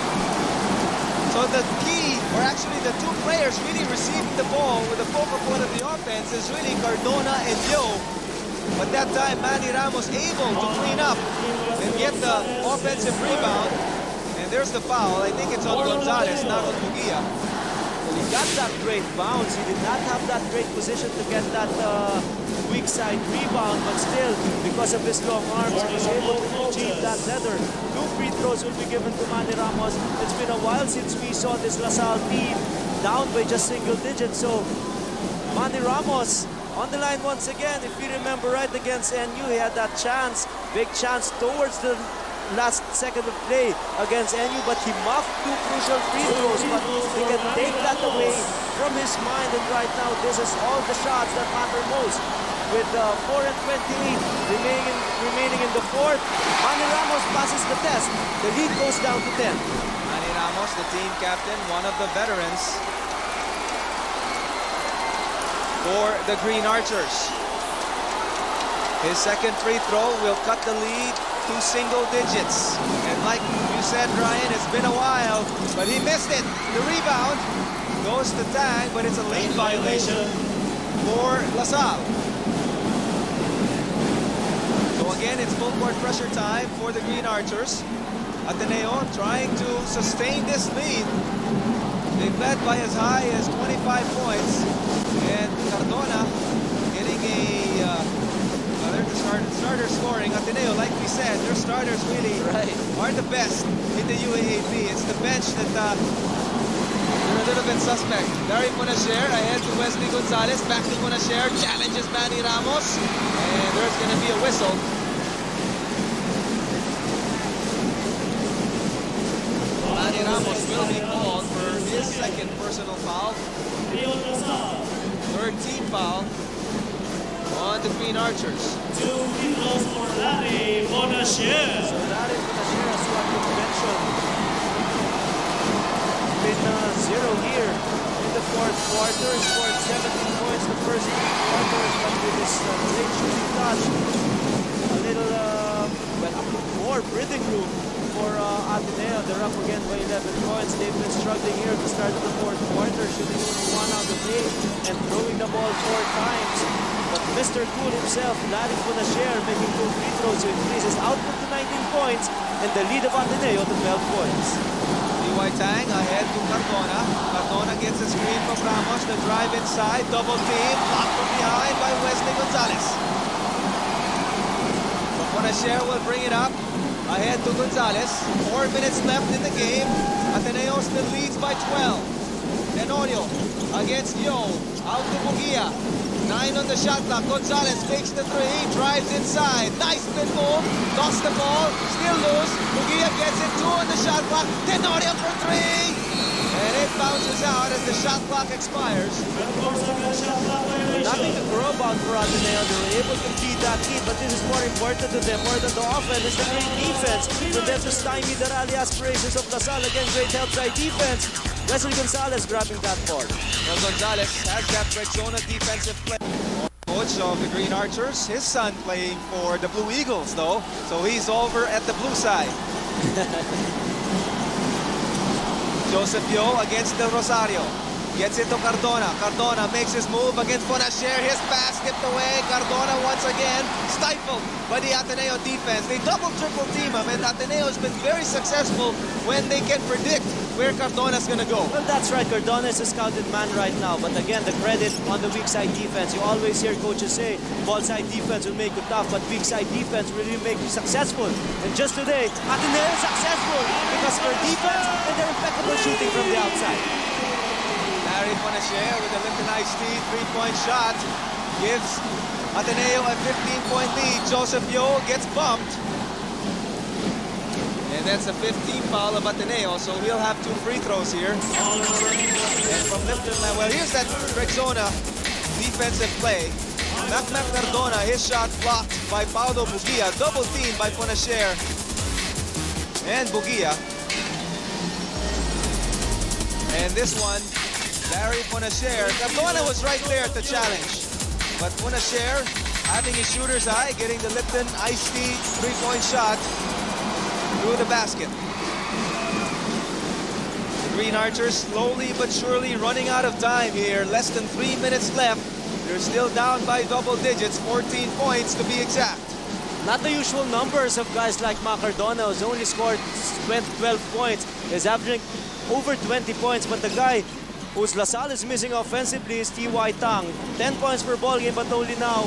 So the key, or actually the 2 players really receiving the ball with the focal point of the offense is really Cardona and Yo. But that time, Manny Ramos able to clean up and get the offensive rebound. And there's the foul. I think it's on Gonzalez, not on Bugia. He got that great bounce. He did not have that great position to get that weak side rebound, but still, because of his long arms, he was able to achieve that header. 2 free throws will be given to Manny Ramos. It's been a while since we saw this LaSalle team down by just single digits. So Manny Ramos on the line once again. If you remember right against NU, he had that chance, big chance towards the last second of play against NU, but he muffed 2 crucial free throws. But he can take that away from his mind, and right now this is all the shots that matter most. With 4 and 28 remaining in the fourth, Manny Ramos passes the test. The lead goes down to 10. Manny Ramos, the team captain, one of the veterans for the Green Archers. His second free throw will cut the lead to single digits. And like you said, Ryan, it's been a while, but he missed it. The rebound goes to Tang, but it's a late violation for LaSalle. So again, it's full court pressure time for the Green Archers. Ateneo trying to sustain this lead. They've led by as high as 25 points. And Cardona getting they're the starter scoring. Ateneo, like we said, their starters really are the best in the UAAP. It's the bench that they're a little bit suspect. Larry Bonasher ahead to Wesley Gonzalez. Back to Bonasher. Challenges Manny Ramos. And there's going to be a whistle. Manny Ramos will be called for his second personal foul. Third team foul on the Green Archers. 2 free throws for Larry Bonasher. So Larry Bonasher, as what you mentioned, been 0 here in the fourth quarter. Scored 17 points the first 3 quarters, but with his late shooting touch, a little more breathing room for Ateneo. They're up again by 11 points. They've been struggling here at the start of the fourth quarter, shooting only 1 out of 8 and throwing the ball 4 times. But Mr. Cool himself, Larry Bonasher, making 2 free throws to increase his output to 19 points and the lead of Ateneo to 12 points. D.Y. Tang ahead to Cardona. Cardona gets a screen from Ramos. The drive inside, double team, blocked from behind by Wesley Gonzalez. Bonasher will bring it up. Ahead to Gonzalez. 4 minutes left in the game. Ateneo still leads by 12. Tenorio against Yo. Out to Bugia. 9 on the shot clock. Gonzalez fakes the 3. Drives inside. Nice spin move. Lost the ball. Still loose. Bugia gets it to ruin the shot clock. Tenorio for three! And it bounces out as the shot clock expires. Nothing to grow about for Ateneo. They were able to beat that heat, but this is more important to them. More than the offense is the great defense. For them to stymie the rally aspirations of LaSalle. Again, great help side defense. Wesley Gonzalez grabbing that board. Well, Gonzalez has that red zone defensive play. Coach of the Green Archers, his son playing for the Blue Eagles though, so he's over at the blue side. Joseph Yo against Del Rosario. Gets it to Cardona. Cardona makes his move against Bonacier. His pass skipped away. Cardona once again stifled by the Ateneo defense. They triple team him, and Ateneo has been very successful when they can predict where Cardona's going to go. Well, that's right. Cardona is a scouted man right now. But again, the credit on the weak side defense. You always hear coaches say, ball side defense will make you tough, but weak side defense will really make you successful. And just today, Ateneo is successful because of their defense and their impeccable shooting from the outside. Larry Bonacier with a Lipton Iced Tea three-point shot gives Ateneo a 15-point lead. Joseph Yo gets bumped. And that's a 15 foul of Ateneo, so we'll have 2 free throws here. And from Lipton, well, here's that Rexona defensive play. Mac Cardona, his shot blocked by Paulo Bugia. Double team by Bonacier and Bugia. And this one, Larry Bonacier. Cardona was right there at the challenge. But Bonacier having his shooter's eye, getting the Lipton Iced Tea three-point shot through the basket. The Green Archers slowly but surely running out of time here. Less than 3 minutes left. They're still down by double digits, 14 points to be exact. Not the usual numbers of guys like Cardona, who's only scored 12 points, is averaging over 20 points, but the guy whose LaSalle is missing offensively is T.Y. Tang. 10 points per ball game, but only now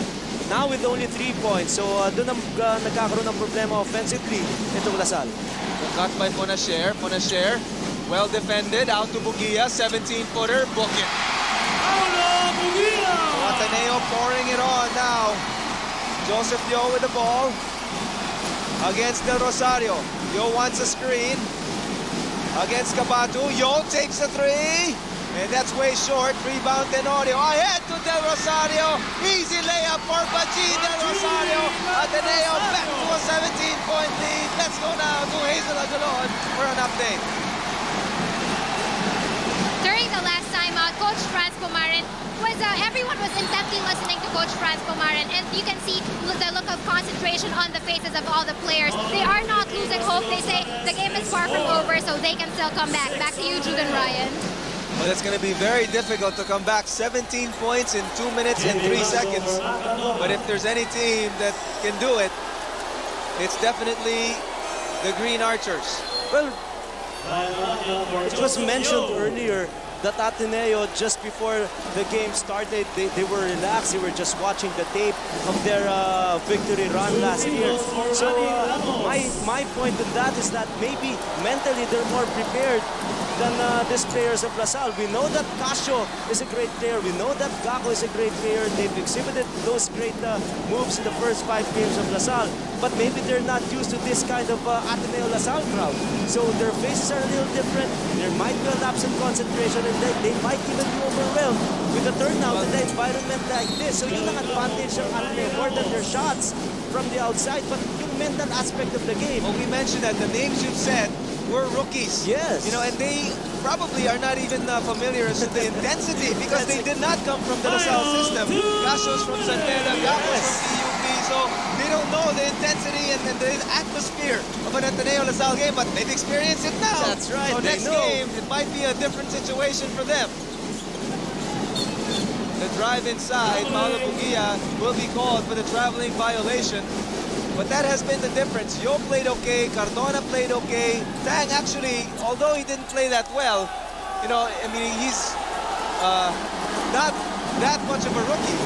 with only 3 points. So doon ang nagkakaroon ng problema offensively itong LaSalle. The cut by Bonacier. Bonacier, well defended, out to Bugia, 17-footer, book it. So Ateneo pouring it on now. Joseph Yo with the ball against Del Rosario. Yo wants a screen against Cabatu. Yo takes a three. And that's way short. Rebound Tenorio. Ahead to Del Rosario. Easy layup for Bachi Del Rosario. Ateneo back to a 17-point lead. Let's go now to Hazel Aguilon for an update. During the last timeout, Coach Franz Pumarin everyone was intently listening to Coach Franz Pumarin, and you can see the look of concentration on the faces of all the players. They are not losing hope. They say the game is far from over, so they can still come back. Back to you, Jude and Ryan. Well, it's going to be very difficult to come back. 17 points in 2 minutes and 3 seconds. But if there's any team that can do it, it's definitely the Green Archers. Well, it was mentioned earlier that Ateneo, just before the game started, they were relaxed. They were just watching the tape of their victory run last year. So my point with that is that maybe mentally they're more prepared than these players of LaSalle. We know that Casio is a great player. We know that Gakko is a great player. They've exhibited those great moves in the first 5 games of LaSalle. But maybe they're not used to this kind of Ateneo LaSalle crowd. So their faces are a little different. There might be a lapse in concentration, and they might even be overwhelmed with the turnout in the environment like this. So yun ang advantage ng Ateneo, more than their shots from the outside, but yung mental aspect of the game. Well, we mentioned that the names you've said were rookies. Yes. You know, and they probably are not even familiar as to the intensity because they did not come from the LaSalle system. Casio's from Santana, Gakko's from TUP, so they don't know the intensity and the atmosphere of an Ateneo LaSalle game, but they've experienced it now. That's right. So next game, it might be a different situation for them. The drive inside, Paulo Bugia will be called for the traveling violation. But that has been the difference. Yo played okay, Cardona played okay. Tang actually, although he didn't play that well, you know, I mean, he's not that much of a rookie.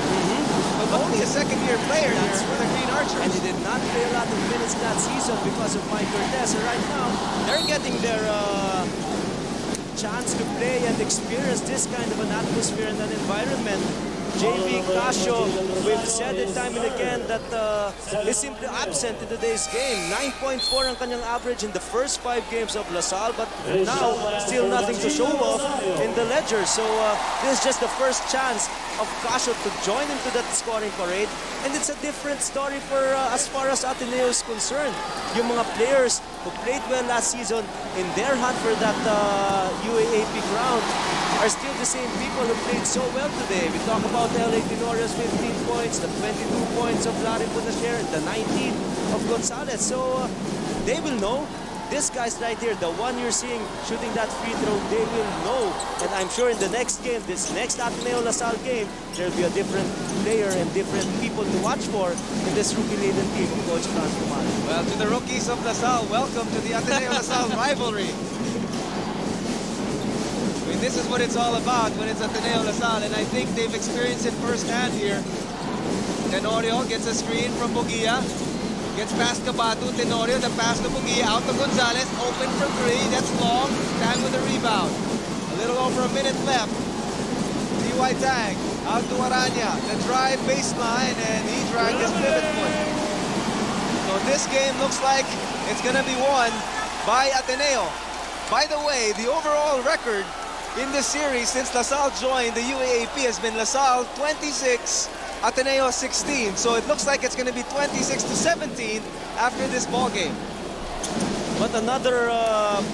But only a second-year player here for the Green Archers. And he did not play a lot of minutes that season because of Mike Cortez. Right now, they're getting their chance to play and experience this kind of an atmosphere and an environment JV Casio, we've said it time and again that is simply absent in today's game. 9.4 ang kanyang average in the first 5 games of LaSalle, but now still nothing to show off in the ledger. So this is just the first chance of Casio to join into that scoring parade, and it's a different story for as far as Ateneo is concerned. Yung mga players who played well last season in their hunt for that UAAP crown are still the same people who played so well today. We talk about LA Tenorio's 15 points, the 22 points of Larry Punasher, the 19 of Gonzalez. So they will know. These guys right here, the one you're seeing shooting that free throw, they will know. And I'm sure in the next game, this next Ateneo LaSalle game, there'll be a different player and different people to watch for in this rookie-laden team of Coach Franz Pumal. Well, to the rookies of LaSalle, welcome to the Ateneo LaSalle rivalry. I mean, this is what it's all about when it's Ateneo LaSalle, and I think they've experienced it firsthand here. Tenorio gets a screen from Bugia. Gets past Cabatu, Tenorio, the pass to Bugia, out to Gonzalez, open for 3, that's long, Tang with the rebound. A little over a minute left. T.Y. Tang, out to Aranya, the drive baseline, and he dragged his pivot foot. So this game looks like it's gonna be won by Ateneo. By the way, the overall record in this series since LaSalle joined the UAAP has been LaSalle 26, Ateneo 16, so it looks like it's going to be 26-17 after this ball game. But another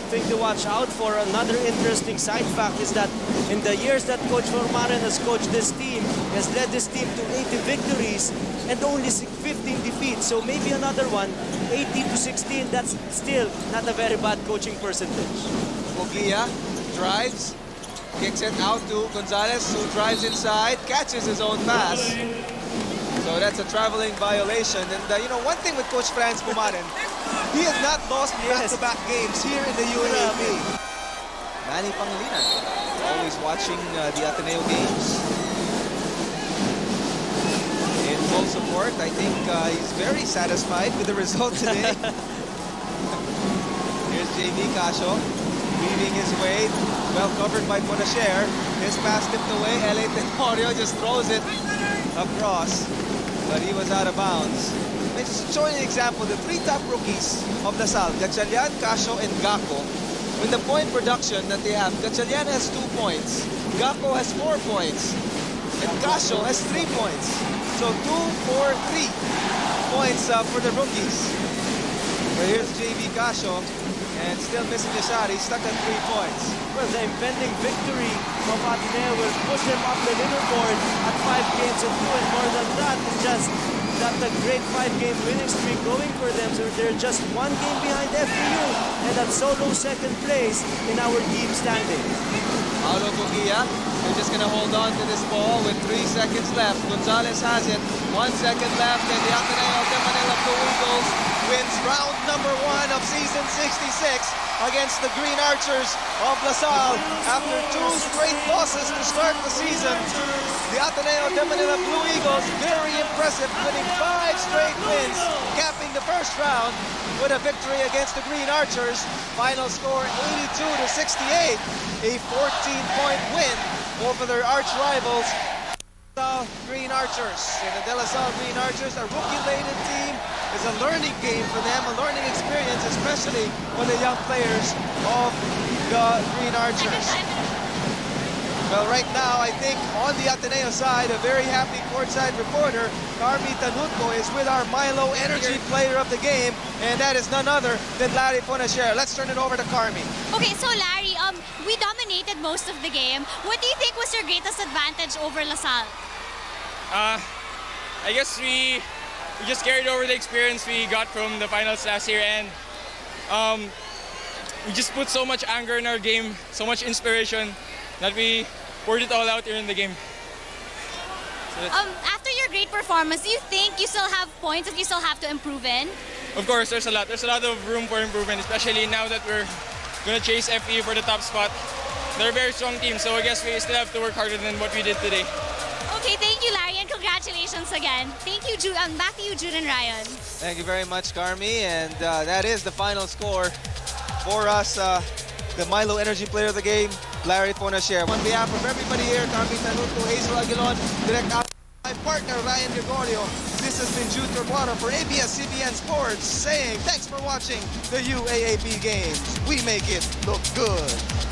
thing to watch out for, another interesting side fact is that in the years that Coach Formaren has coached this team, he has led this team to 80 victories and only 15 defeats. So maybe another one, 80-16, that's still not a very bad coaching percentage. Bugia drives, kicks it out to Gonzalez, who drives inside, catches his own pass. So that's a traveling violation. And you know, one thing with Coach Franz Pumaren, he has not lost back-to-back games here in the UAAP. Manny Pangilinan, always watching the Ateneo games. In full support, I think he's very satisfied with the result today. Here's JV Casio, weaving his way, well covered by Punasher. His pass tipped away, LA Tenorio just throws it across, but he was out of bounds. Just showing an example, the 3 top rookies of LaSalle, Gatchalian, Casio, and Gakko, with the point production that they have, Gatchalian has 2 points, Gakko has 4 points, and Casio has 3 points. So 2, 4, 3 points for the rookies. But here's JV Casio, and still missing Yashari, stuck at 3 points. Well, the impending victory of Ateneo will push them up the leaderboard at 5 games and 2, and more than that, it's just that the great 5-game winning streak going for them. So they're just 1 game behind FPU and at solo second place in our team standing. Paulo Bugia, they're just going to hold on to this ball with 3 seconds left. Gonzalez has it, 1 second left, and the Ateneo de Manila Blue Eagles wins round number 1 of season 66 against the Green Archers of LaSalle. After 2 straight losses to start the season, the Ateneo de Manila Blue Eagles, very impressive, winning 5 straight wins, capping the first round with a victory against the Green Archers. Final score 82-68, a 14-point win over their arch rivals, Green Archers. And the De La Salle Green Archers, a rookie-laden team, is a learning game for them, a learning experience, especially for the young players of the Green Archers. Well, right now, I think on the Ateneo side, a very happy courtside reporter, Carmi Tanunco, is with our Milo Energy player of the game, and that is none other than Larry Punasher. Let's turn it over to Carmi. Okay, so Larry, we dominated most of the game. What do you think was your greatest advantage over LaSalle? I guess we just carried over the experience we got from the finals last year, and we just put so much anger in our game, so much inspiration, that we poured it all out here in the game. So after your great performance, do you think you still have points that you still have to improve in? of course, there's a lot of room for improvement, especially now that we're gonna chase FE for the top spot. They're a very strong team, so I guess we still have to work harder than what we did today. Okay, thank you, Larry, and congratulations again. Thank you, Jude. Back to you, Jude and Ryan. Thank you very much, Carmi, and that is the final score for us. The Milo Energy player of the game, Larry Ponasher. On behalf of everybody here, Carmen Tanuto, Hazel Aguilon, direct out my partner Ryan Gregorio. This has been Jude Torquato for ABS-CBN Sports saying thanks for watching the UAAP games. We make it look good.